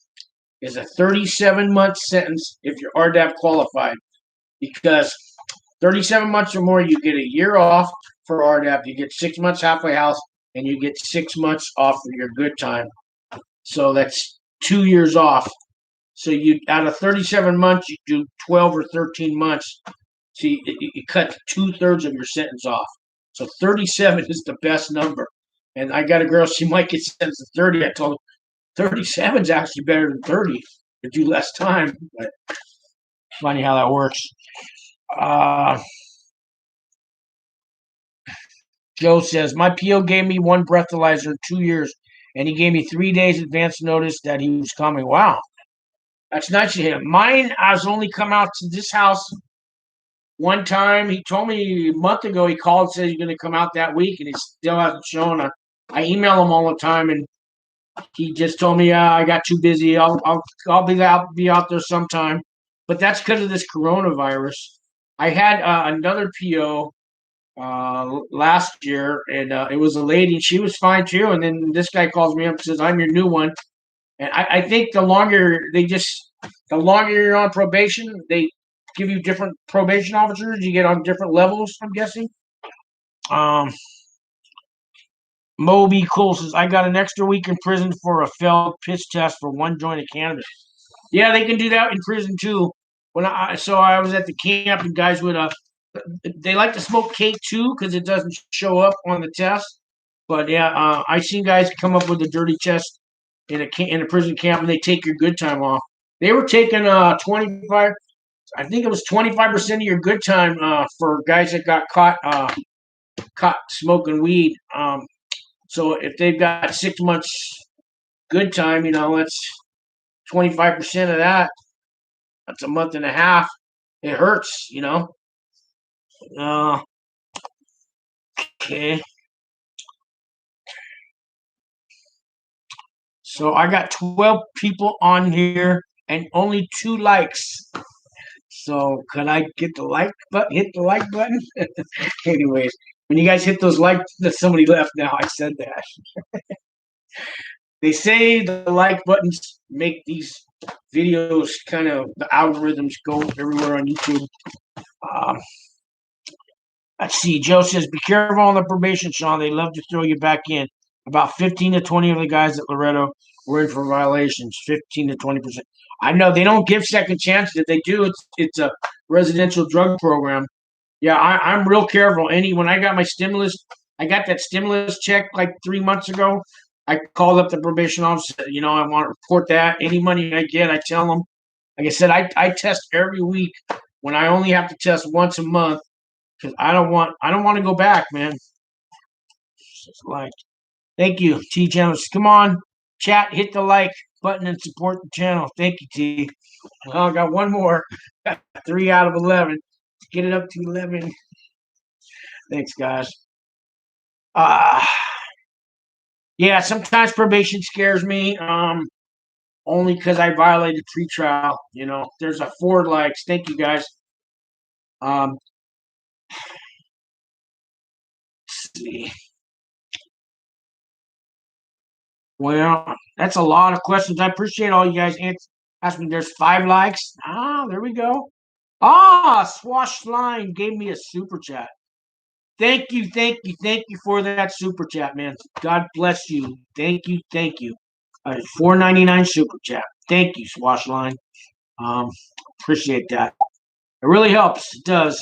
is a 37-month sentence if you're RDAP qualified, because 37 months or more, you get a year off for RDAP, you get 6 months halfway house, and you get 6 months off for your good time. So that's 2 years off. So you out of 37 months, you do 12 or 13 months. So you cut 2/3 of your sentence off. So 37 is the best number. And I got a girl, she might get sentenced to 30. I told her 37 is actually better than 30 to do less time. But funny how that works. Joe says, my PO gave me one breathalyzer in 2 years, and he gave me 3 days advance notice that he was coming. Wow. That's nice of him. Mine has only come out to this house one time. He told me a month ago, he called and said he's going to come out that week, and he still hasn't shown. I email him all the time, and he just told me, I got too busy. I'll be out there sometime. But that's because of this coronavirus. I had another PO last year, and it was a lady, and she was fine too. And then this guy calls me up and says, "I'm your new one." And I think the longer you're on probation, they give you different probation officers. You get on different levels, I'm guessing. Moby Cool says, I got an extra week in prison for a failed piss test for one joint of cannabis. Yeah, they can do that in prison too. I was at the camp, and guys would they like to smoke cake too because it doesn't show up on the test. But yeah, I seen guys come up with a dirty test in a prison camp, and they take your good time off. They were taking 25. I think it was 25% of your good time for guys that got caught smoking weed. So if they've got 6 months good time, that's 25% of that. That's a month and a half. It hurts, Okay. So I got 12 people on here and only 2 likes. So could I get the like button? Hit the like button. Anyways, when you guys hit those likes, somebody left now. I said that. They say the like buttons make these videos kind of the algorithms go everywhere on YouTube. Let's see. Joe says, be careful on the probation, Sean. They love to throw you back in. About 15 to 20 of the guys at Loretto were in for violations. 15 to 20%. I know they don't give second chances. If they do, it's a residential drug program. Yeah, I'm real careful. When I got my stimulus, I got that stimulus check like 3 months ago. I called up the probation officer. I want to report that. Any money I get, I tell them. Like I said, I test every week when I only have to test once a month because I don't want to go back, man. Just like. Thank you, T channels. Come on, chat, hit the like button and support the channel. Thank you, T. Well, I got one more. Got 3 out of 11. Get it up to 11. Thanks, guys. Yeah, sometimes probation scares me. Only because I violated pretrial. There's a 4 likes. Thank you, guys. Let's see. Well, that's a lot of questions. I appreciate all you guys asking. There's 5 likes. There we go. Swash Line gave me a super chat. Thank you for that super chat, man. God bless you. Thank you. $4.99 super chat. Thank you, Swash Line. Appreciate that. It really helps. It does.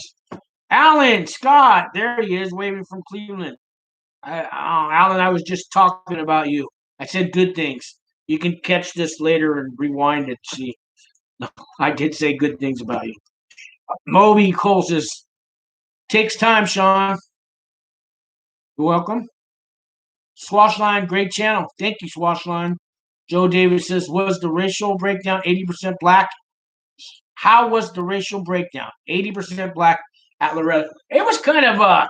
Alan Scott, there he is, waving from Cleveland. Alan, I was just talking about you. I said good things. You can catch this later and rewind it. See, I did say good things about you. Moby Cole says, takes time, Sean. You're welcome. Swashline, great channel. Thank you, Swashline. Joe Davis says, was the racial breakdown 80% black? How was the racial breakdown? 80% black at Loretto. It was kind of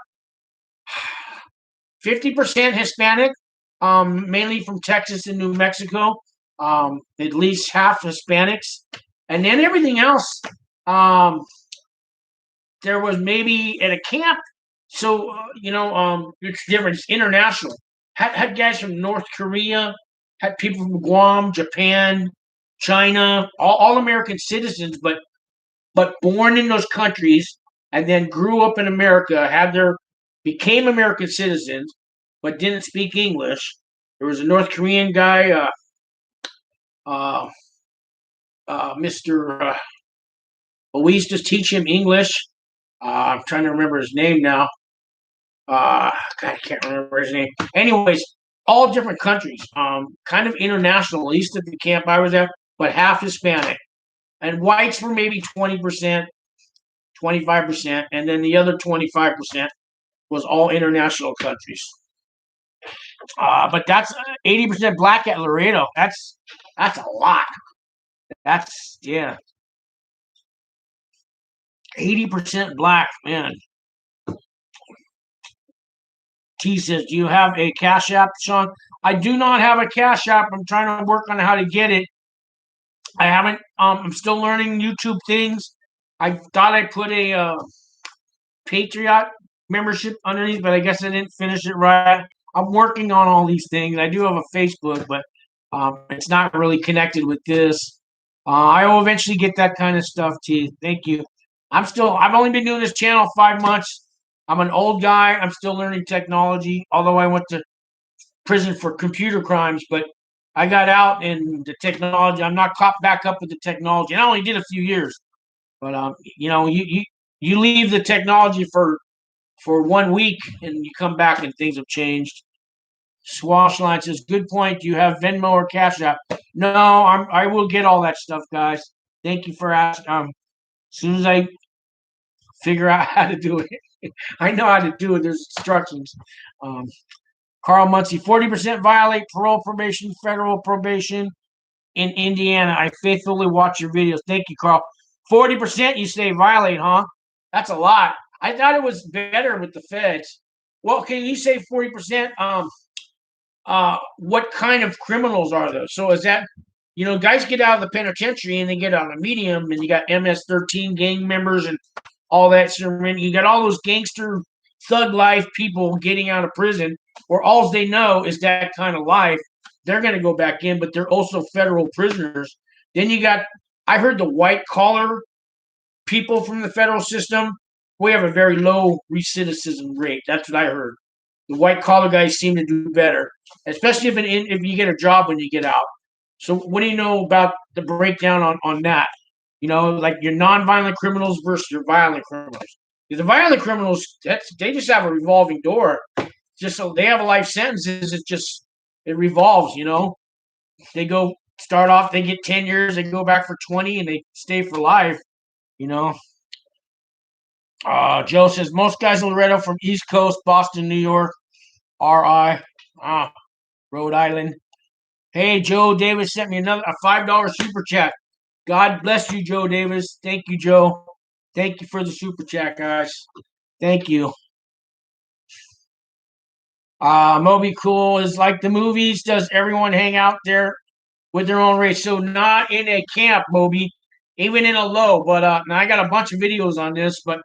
50% Hispanic, mainly from Texas and New Mexico. At least half Hispanics. And then everything else, there was maybe at a camp. So, it's different. It's international. Had guys from North Korea, had people from Guam, Japan, China, all American citizens, but born in those countries and then grew up in America, became American citizens, but didn't speak English. There was a North Korean guy, Mr. We used to teach him English. I'm trying to remember his name now. God, I can't remember his name. Anyways, all different countries, kind of international, at least at the camp I was at, but half Hispanic. And whites were maybe 20%, 25%, and then the other 25% was all international countries. But that's 80% black at Laredo. That's a lot. That's 80% black, man. T says, do you have a Cash App, Sean? I do not have a Cash App. I'm trying to work on how to get it. I haven't. I'm still learning YouTube things. I thought I put a Patriot membership underneath, but I guess I didn't finish it right. I'm working on all these things. I do have a Facebook, but it's not really connected with this. I will eventually get that kind of stuff, T. Thank you. I've only been doing this channel 5 months. I'm an old guy. I'm still learning technology, although I went to prison for computer crimes, but I got out in the technology. I'm not caught back up with the technology. And I only did a few years, but you leave the technology for 1 week and you come back and things have changed. Swashline says, good point. Do you have Venmo or Cash App? No, I will get all that stuff, guys. Thank you for asking. As soon as I figure out how to do it, I know how to do it. There's instructions. Carl Muncie, 40% violate parole probation, federal probation in Indiana. I faithfully watch your videos. Thank you, Carl. 40% you say violate, huh? That's a lot. I thought it was better with the feds. Well, can you say 40%? What kind of criminals are those? So is that, guys get out of the penitentiary and they get on a medium, and you got MS-13 gang members and all that. You got all those gangster thug life people getting out of prison, or all they know is that kind of life. They're going to go back in, but they're also federal prisoners. Then you got, I heard the white collar people from the federal system, we have a very low recidivism rate. That's what I heard. The white collar guys seem to do better, especially if you get a job when you get out. So what do you know about the breakdown on that? Like your nonviolent criminals versus your violent criminals. The violent criminals, they just have a revolving door. Just so they have a life sentence, it revolves. They start off, they get 10 years, they go back for 20, and they stay for life. Joe says most guys in Loretto from East Coast, Boston, New York. RI, Rhode Island. Hey, Joe Davis sent me a $5 super chat. God bless you, Joe Davis. Thank you, Joe. Thank you for the super chat, guys. Thank you. Moby Cool is like the movies. Does everyone hang out there with their own race? So not in a camp, Moby, even in a low. But now I got a bunch of videos on this, but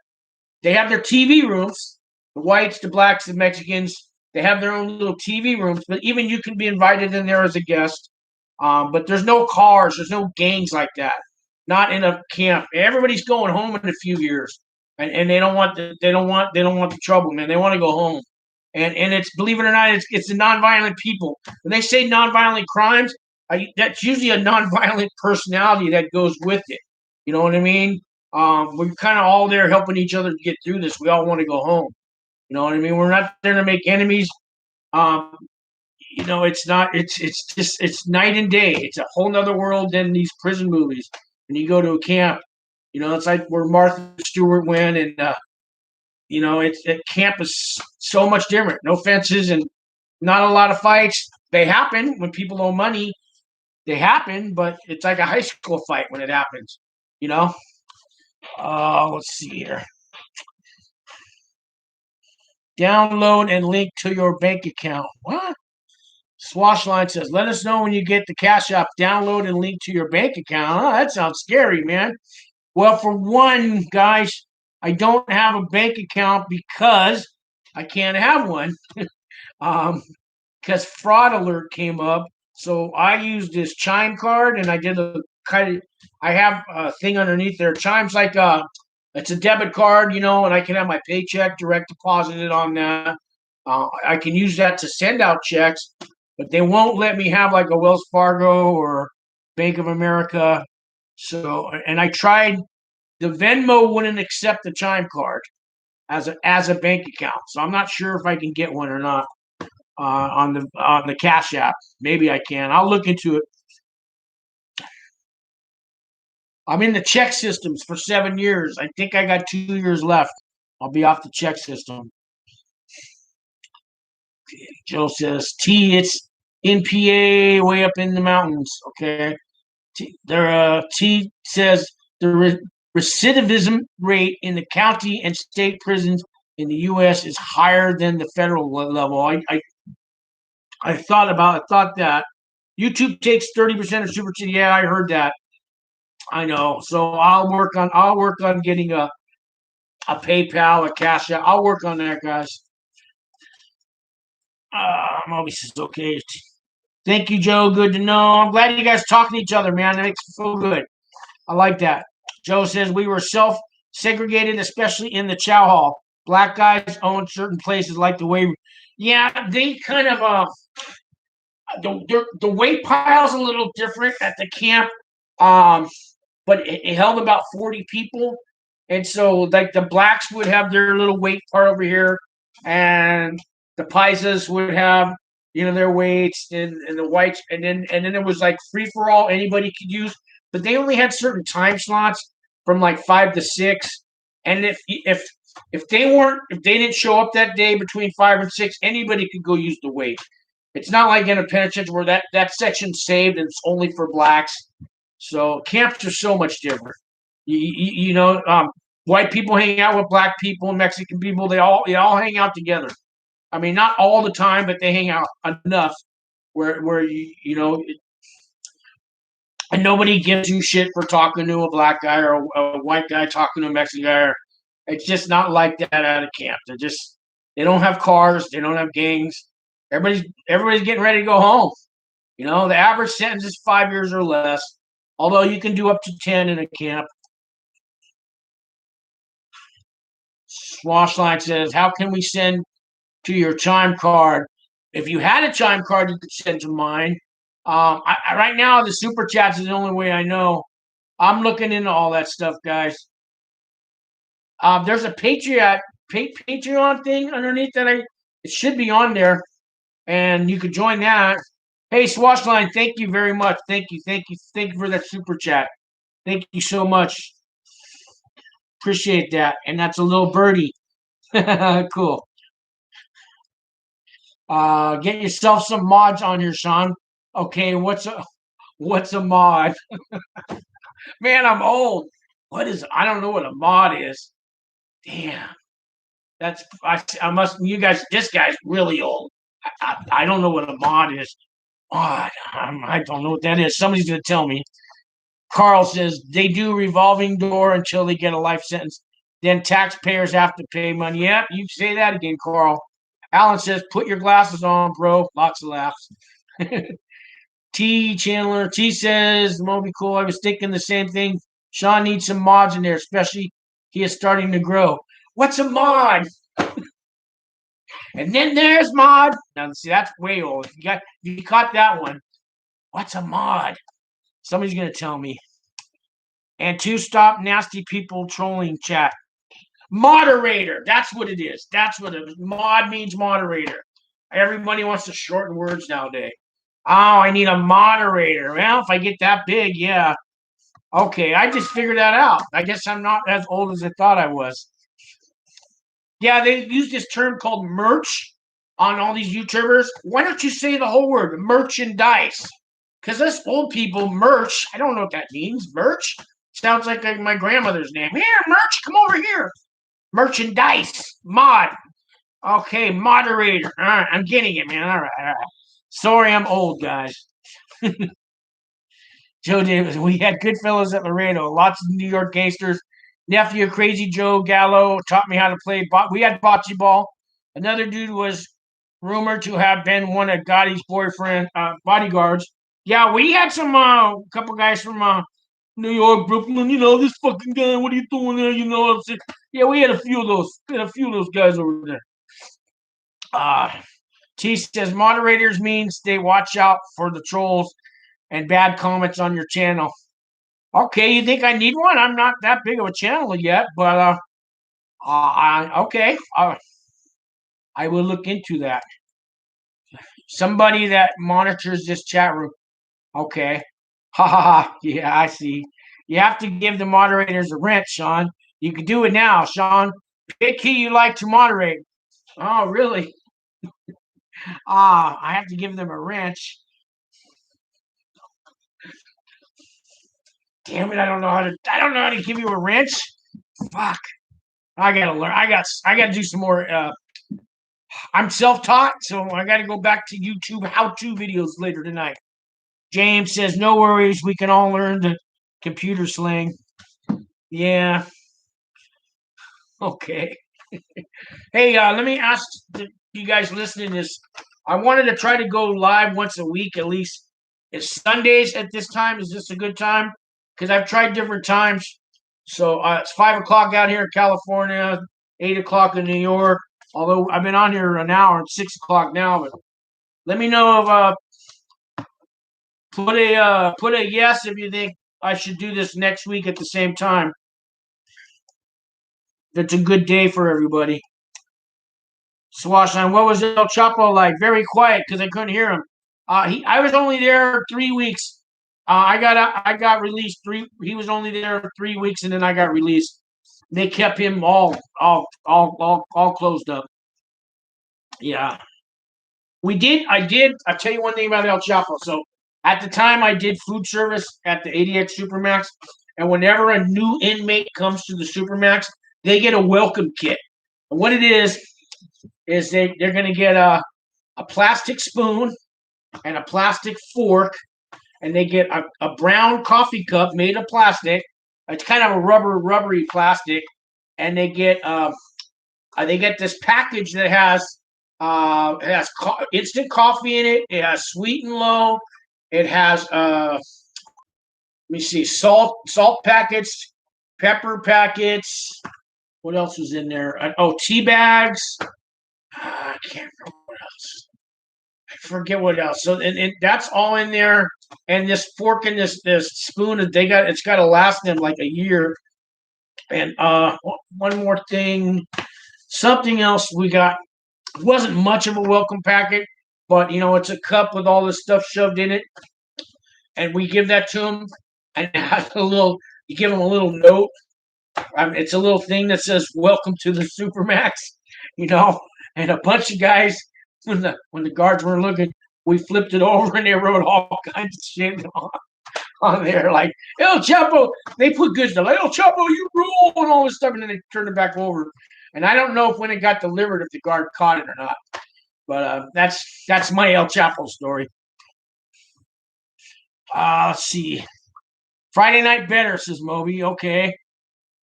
they have their TV rooms. The whites, the blacks, the Mexicans. They have their own little TV rooms, but even you can be invited in there as a guest. But there's no cars, there's no gangs like that. Not in a camp. Everybody's going home in a few years, and they don't want the trouble, man. They want to go home, and it's, believe it or not, it's the nonviolent people. When they say nonviolent crimes, that's usually a nonviolent personality that goes with it. You know what I mean? We're kind of all there helping each other get through this. We all want to go home. You know what I mean? We're not there to make enemies. Um, it's not. It's night and day. It's a whole nother world than these prison movies. When you go to a camp, it's like where Martha Stewart went, and camp is so much different. No fences and not a lot of fights. They happen when people owe money. They happen, but it's like a high school fight when it happens. You know. Let's see here. Download and link to your bank account. What? Swashline says, let us know when you get the Cash App. Download and link to your bank account. Oh, that sounds scary, man. Well, for one, guys, I don't have a bank account because I can't have one. Because fraud alert came up. So I used this Chime card, and I did I have a thing underneath there. Chime's like it's a debit card, and I can have my paycheck direct deposited on that. I can use that to send out checks, but they won't let me have like a Wells Fargo or Bank of America. So, and I tried. The Venmo wouldn't accept the Chime card as a bank account. So I'm not sure if I can get one or not on the Cash App. Maybe I can. I'll look into it. I'm in the check systems for 7 years. I think I got 2 years left. I'll be off the check system. Joe says, it's NPA way up in the mountains. Okay. T says the recidivism rate in the county and state prisons in the U.S. is higher than the federal level. I thought that. YouTube takes 30% of super chat. Yeah, I heard that. I know. So I'll work on getting a PayPal, a Cash App. I'll work on that, guys. I'm always okay. Thank you, Joe. Good to know. I'm glad you guys talking to each other, man. That makes me feel good. I like that. Joe says we were self-segregated, especially in the chow hall. Black guys own certain places like the way. Yeah, they kind of the weight pile's a little different at the camp, but it held about 40 people, and so like the blacks would have their little weight part over here, and the paisas would have their weights, and the whites, and then it was like free for all, anybody could use, but they only had certain time slots from like 5 to 6, and if they didn't show up that day between 5 and 6, anybody could go use the weight. It's not like in a penitentiary where that section's saved and it's only for blacks. So camps are so much different. White people hang out with black people and Mexican people. They all hang out together. I mean, not all the time, but they hang out enough where and nobody gives you shit for talking to a black guy or a white guy talking to a Mexican guy. It's just not like that at a camp. They don't have cars. They don't have gangs. Everybody's getting ready to go home. The average sentence is 5 years or less, although you can do up to 10 in a camp. Swashline says, how can we send to your Chime card? If you had a Chime card, you could send to mine. Right now, the super chats is the only way I know. I'm looking into all that stuff, guys. There's a Patreon thing underneath that it should be on there, and you could join that. Hey, Swashline, thank you very much. Thank you for that super chat. Thank you so much. Appreciate that. And that's a little birdie. Cool. Get yourself some mods on here, Sean. Okay, what's a mod? Man, I'm old. I don't know what a mod is. Damn. I must, you guys, this guy's really old. I don't know what a mod is. Mod, I don't know what that is. Somebody's going to tell me. Carl says they do revolving door until they get a life sentence. Then taxpayers have to pay money. Yep, you say that again, Carl. Alan says, put your glasses on, bro. Lots of laughs. T. Chandler. T says, Moby cool. I was thinking the same thing. Sean needs some mods in there, especially he is starting to grow. What's a mod? And then there's mod. Now, see, that's way old. You caught that one. What's a mod? Somebody's going to tell me. And to stop nasty people trolling chat. Moderator. That's what it is. That's what it is. Mod means moderator. Everybody wants to shorten words nowadays. Oh, I need a moderator. Well, if I get that big, yeah. Okay, I just figured that out. I guess I'm not as old as I thought I was. Yeah, they use this term called merch on all these YouTubers. Why don't you say the whole word, merchandise? Because us old people, merch, I don't know what that means. Merch sounds like my grandmother's name. Here, merch, come over here. Merchandise, mod. Okay, moderator. All right, I'm getting it, man. All right. Sorry, I'm old, guys. Joe Davis, we had good fellows at Laredo, lots of New York gangsters. Nephew, Crazy Joe Gallo, taught me how to play. We had bocce ball. Another dude was rumored to have been one of Gotti's bodyguards. Yeah, we had some couple guys from New York, Brooklyn. You know, this fucking guy. What are you doing there? You know what I'm saying? Yeah, we had a few of those guys over there. T says moderators means they watch out for the trolls and bad comments on your channel. Okay, you think I need one? I'm not that big of a channel yet, but okay. I will look into that. Somebody that monitors this chat room. Okay. Ha ha ha. Yeah, I see. You have to give the moderators a rent, Sean. You can do it now, Sean. Pick who you like to moderate. Oh, really? I have to give them a wrench. Damn it! I don't know how to give you a wrench. Fuck! I gotta learn. I gotta do some more. I'm self-taught, so I gotta go back to YouTube how-to videos later tonight. James says, "No worries. We can all learn the computer slang." Yeah. Okay. Hey, let me ask you guys listening this. I wanted to try to go live once a week at least. Is Sundays at this time? Is this a good time? Because I've tried different times. So it's 5 o'clock out here in California, 8 o'clock in New York. Although I've been on here an hour, and 6 o'clock now. But let me know if put a yes if you think I should do this next week at the same time. It's a good day for everybody. Swashline, what was El Chapo like? Very quiet because I couldn't hear him. I was only there 3 weeks. I got released He was only there 3 weeks, and then I got released. They kept him all closed up. Yeah, we did. I'll tell you one thing about El Chapo. So at the time, I did food service at the ADX Supermax, and whenever a new inmate comes to the Supermax, they get a welcome kit. And what it is they're going to get a plastic spoon and a plastic fork, and they get a brown coffee cup made of plastic. It's kind of a rubbery plastic, and they get this package that has instant coffee in it. It has sweet and low. It has let me see, salt packets, pepper packets. What else was in there? Tea bags. I can't remember what else. I forget what else. So and that's all in there. And this fork and this spoon, it's got to last them like a year. And one more thing, something else we got. It wasn't much of a welcome packet, but it's a cup with all this stuff shoved in it, and we give that to them, and it has you give them a little note. It's a little thing that says "Welcome to the Supermax," and a bunch of guys when the guards weren't looking, we flipped it over and they wrote all kinds of shit on there, like El Chapo. They put good stuff like El Chapo, you rule, and all this stuff, and then they turned it back over. And I don't know if when it got delivered, if the guard caught it or not. But that's my El Chapo story. Let's see. Friday night better, says Moby. Okay.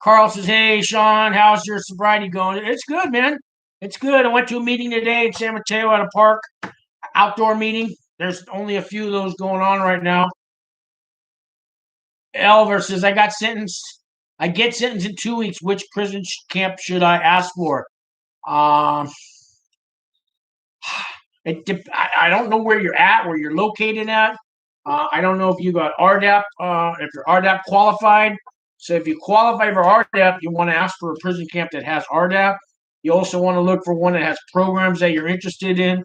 Carl says, hey, Sean, how's your sobriety going? It's good, man. It's good. I went to a meeting today in San Mateo at a park, outdoor meeting. There's only a few of those going on right now. Elver says, I got sentenced. I get sentenced in 2 weeks. Which prison camp should I ask for? I don't know where you're at, where you're located at. I don't know if you got RDAP, if you're RDAP qualified. So if you qualify for RDAP, you want to ask for a prison camp that has RDAP. You also want to look for one that has programs that you're interested in.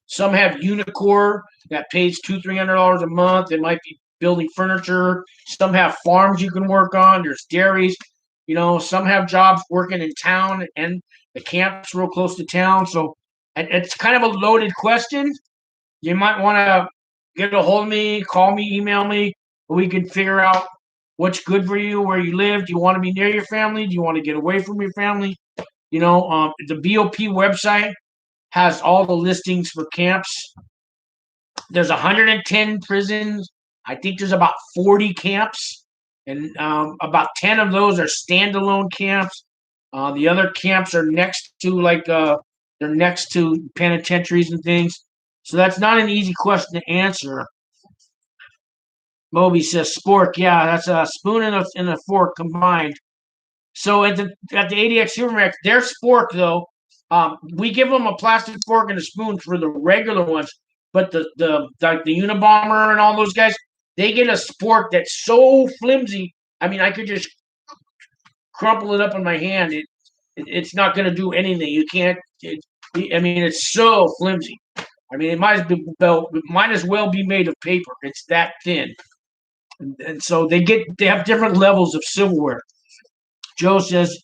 Some have Unicore that pays $200-300 a month. It might be building furniture. Some have farms you can work on. There's dairies. Some have jobs working in town, and the camp's real close to town. So it's kind of a loaded question. You might want to get a hold of me, call me, email me. We can figure out what's good for you, where you live. Do you want to be near your family? Do you want to get away from your family? The BOP website has all the listings for camps. There's 110 prisons. I think there's about 40 camps, and about 10 of those are standalone camps. The other camps are next to they're next to penitentiaries and things. So that's not an easy question to answer. Moby says spork. Yeah, that's a spoon and a fork combined. So at the ADX Supermax, their spork though, we give them a plastic fork and a spoon for the regular ones, but the Unabomber and all those guys, they get a spork that's so flimsy. I mean, I could just crumple it up in my hand. It's not going to do anything. You can't. It's so flimsy. It might as well be made of paper. It's that thin. And so they have different levels of silverware. Joe says,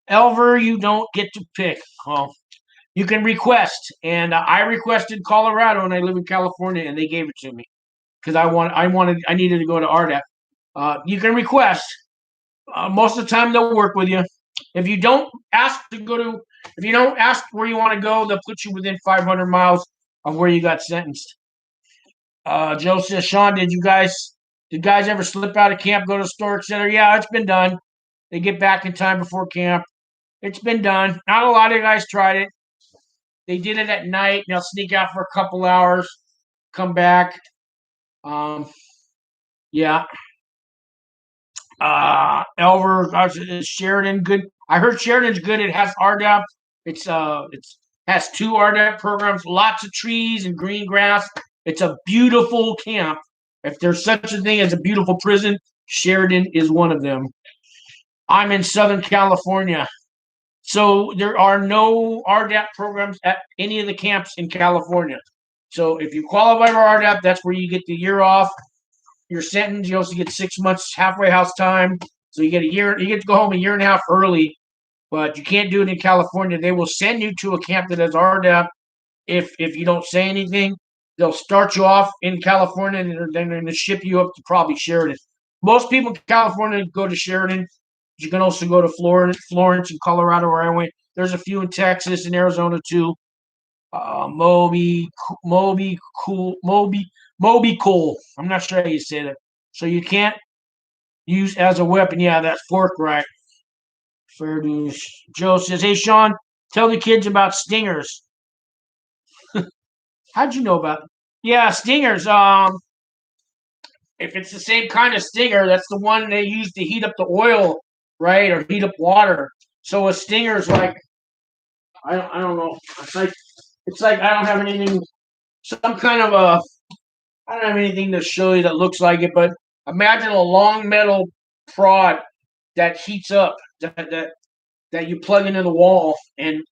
Elver, you don't get to pick. Well, you can request. And I requested Colorado, and I live in California, and they gave it to me because I needed to go to RDAP. You can request. Most of the time, they'll work with you. If you don't ask where you want to go, they'll put you within 500 miles of where you got sentenced. Joe says, Sean, did guys ever slip out of camp, go to storage center? Yeah, it's been done. They get back in time before camp. It's been done. Not a lot of guys tried it. They did it at night. They'll sneak out for a couple hours, come back. Yeah. Elver, is Sheridan good? I heard Sheridan's good. It has RDAP. It has 2 RDAP programs, lots of trees and green grass. It's a beautiful camp. If there's such a thing as a beautiful prison, Sheridan is one of them. I'm in Southern California. So there are no RDAP programs at any of the camps in California. So if you qualify for RDAP, that's where you get the year off. Your sentence, you also get 6 months halfway house time. So you get a year. You get to go home a year and a half early, but you can't do it in California. They will send you to a camp that has RDAP. If you don't say anything, they'll start you off in California, and then they're going to ship you up to probably Sheridan. Most people in California go to Sheridan. You can also go to Florence and Colorado, where I went. There's a few in Texas and Arizona too. Moby Cool. I'm not sure how you say that. So you can't use as a weapon. Yeah, that's fork, right? Fair dues. Joe says, hey, Sean, tell the kids about stingers. How'd you know about it? Yeah, stingers. If it's the same kind of stinger, that's the one they use to heat up the oil, right? Or heat up water. So a stinger is like, I don't know. It's like I don't have anything, some kind of I don't have anything to show you that looks like it, but imagine a long metal prod that heats up, that you plug into the wall, and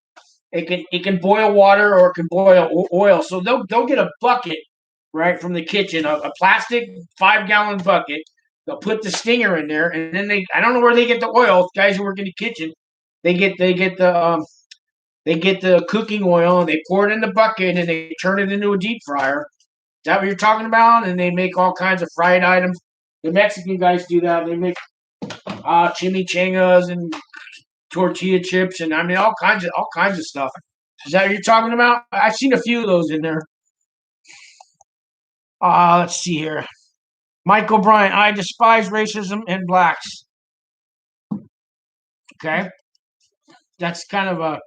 it can boil water or it can boil oil. So they'll get a bucket, right, from the kitchen, a plastic 5-gallon bucket. They'll put the stinger in there, and then I don't know where they get the oil. Guys who work in the kitchen, they get the They get the cooking oil and they pour it in the bucket and they turn it into a deep fryer. Is that what you're talking about? And they make all kinds of fried items. The Mexican guys do that. They make chimichangas and tortilla chips and I mean all kinds of stuff. Is that what you're talking about? I've seen a few of those in there. Let's see here. Michael Bryant, I despise racism and blacks. Okay, that's kind of a.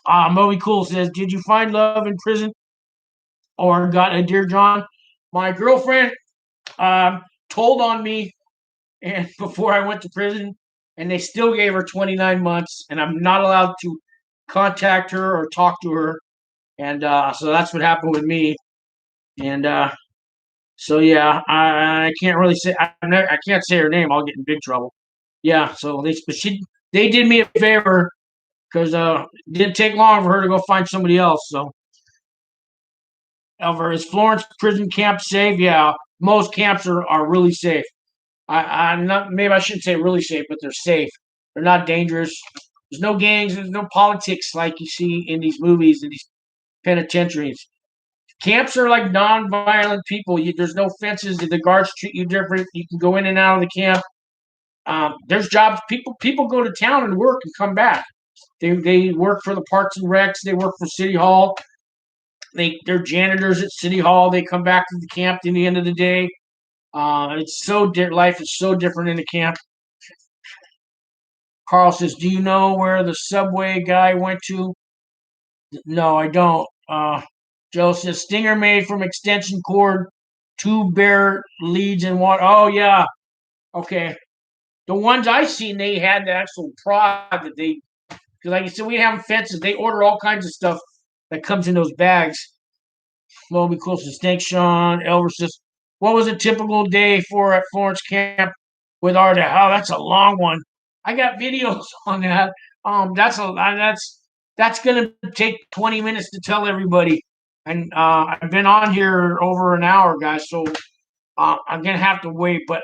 Moby Cool says, "Did you find love in prison or got a Dear John?" My girlfriend told on me, and before I went to prison, and they still gave her 29 months, and I'm not allowed to contact her or talk to her, and so that's what happened with me, and so yeah, I can't really say I can't say her name. I'll get in big trouble. Yeah, so they did me a favor because it didn't take long for her to go find somebody else. So, over is Florence prison camp safe? Yeah, most camps are really safe. I'm not maybe I shouldn't say really safe, but they're safe. They're not dangerous. There's no gangs. There's no politics like you see in these movies and these penitentiaries. Camps are like non-violent people. There's no fences. The guards treat you different. You can go in and out of the camp. There's jobs. People go to town and work and come back. They work for the Parks and Recs. They work for City Hall. They're janitors at City Hall. They come back to the camp at the end of the day. It's life is so different in the camp. Carl says, "Do you know where the subway guy went to?" No, I don't. Joe says, "Stinger made from extension cord, two bare leads and one." Oh yeah, okay. The ones I seen, they had the actual prod that they, because like you said, we have fences. They order all kinds of stuff that comes in those bags. Well, we close to Snake Sean. Elvis says, "What was a typical day for at Florence Camp with Arda?" Oh, that's a long one. I got videos on that. That's gonna take 20 minutes to tell everybody. And I've been on here over an hour, guys, so I'm gonna have to wait. But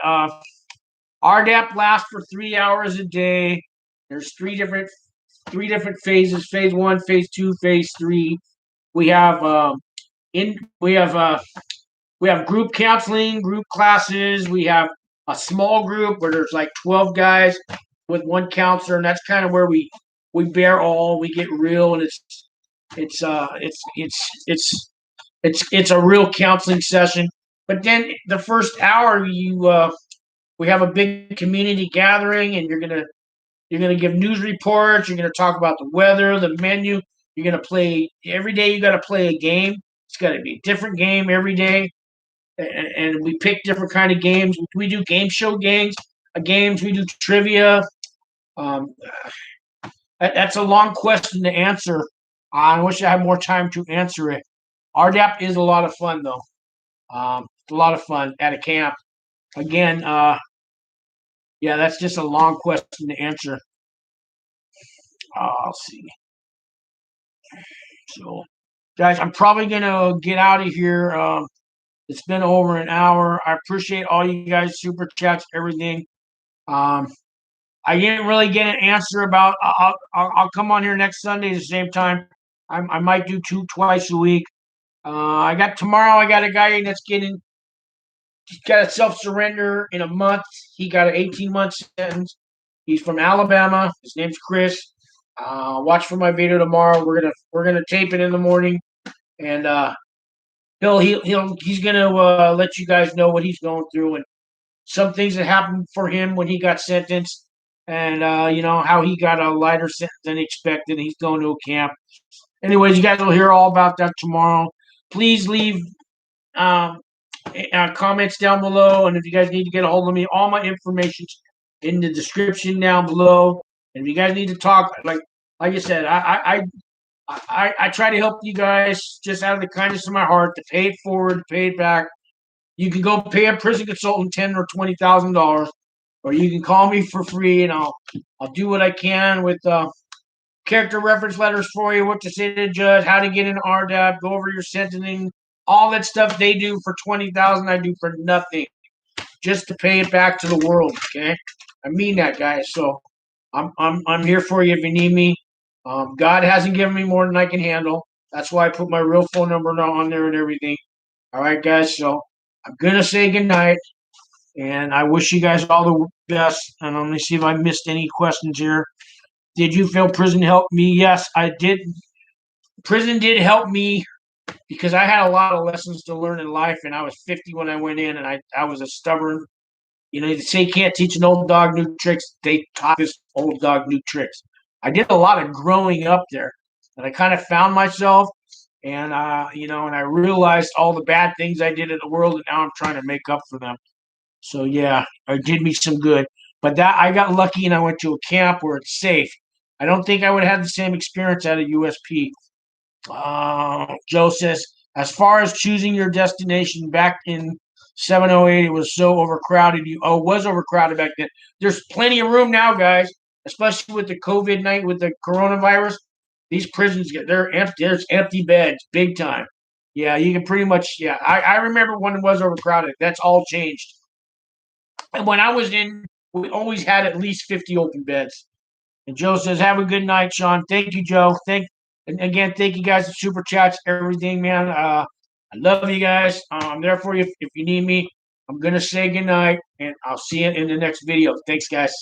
RDAP lasts for 3 hours a day. There's three different phases: phase one, phase two, phase three. We have in we have group counseling, group classes. We have a small group where there's like 12 guys with one counselor, and that's kind of where we bear all. We get real, and it's uh it's it's it's it's a real counseling session. But then the first hour, we have a big community gathering, and you're gonna give news reports. You're gonna talk about the weather, the menu. You're gonna play every day. You got to play a game. It's got to be a different game every day, and we pick different kind of games. We do game show games. We do trivia. Um, that's a long question to answer. I wish I had more time to answer it. RDAP is a lot of fun, though. It's a lot of fun at a camp. Again, yeah, that's just a long question to answer. I'll see. So, guys, I'm probably gonna get out of here. It's been over an hour. I appreciate all you guys super chats, everything. Um, I didn't really get an answer about. I'll come on here next Sunday at the same time. I might do twice a week. I got tomorrow. I got a guy that's he's got a self surrender in a month. He got an 18-month sentence. He's from Alabama. His name's Chris. Watch for my video tomorrow. We're gonna tape it in the morning, and he's gonna let you guys know what he's going through and some things that happened for him when he got sentenced, and how he got a lighter sentence than expected. He's going to a camp. Anyways, you guys will hear all about that tomorrow. Please leave comments down below, and if you guys need to get a hold of me, all my information's in the description down below. And if you guys need to talk, like I said, I try to help you guys just out of the kindness of my heart to pay it forward, pay it back. You can go pay a prison consultant $10,000 or $20,000, or you can call me for free, and I'll do what I can with character reference letters for you, what to say to the judge, how to get an RDAP, go over your sentencing, all that stuff they do for $20,000, I do for nothing, just to pay it back to the world. Okay, I mean that, guys. So I'm here for you if you need me. God hasn't given me more than I can handle. That's why I put my real phone number on there and everything. All right, guys. So I'm gonna say goodnight, and I wish you guys all the best. And let me see if I missed any questions here. Did you feel prison helped me? Yes, I did. Prison did help me because I had a lot of lessons to learn in life, and I was 50 when I went in, and I was a stubborn. They say you can't teach an old dog new tricks. They taught this old dog new tricks. I did a lot of growing up there, and I kind of found myself, and and I realized all the bad things I did in the world, and now I'm trying to make up for them. So yeah, it did me some good. But that I got lucky, and I went to a camp where it's safe. I don't think I would have had the same experience at a USP. Joe says, as far as choosing your destination back in 708, it was so overcrowded. It was overcrowded back then. There's plenty of room now, guys, especially with the COVID night with the coronavirus. These prisons they're empty. There's empty beds, big time. Yeah, you can pretty much. Yeah, I remember when it was overcrowded. That's all changed. And when I was in, we always had at least 50 open beds. And Joe says, "Have a good night, Sean." Thank you, Joe. And again, thank you guys for super chats, everything, man. I love you guys. I'm there for you if you need me. I'm gonna say good night, and I'll see you in the next video. Thanks, guys.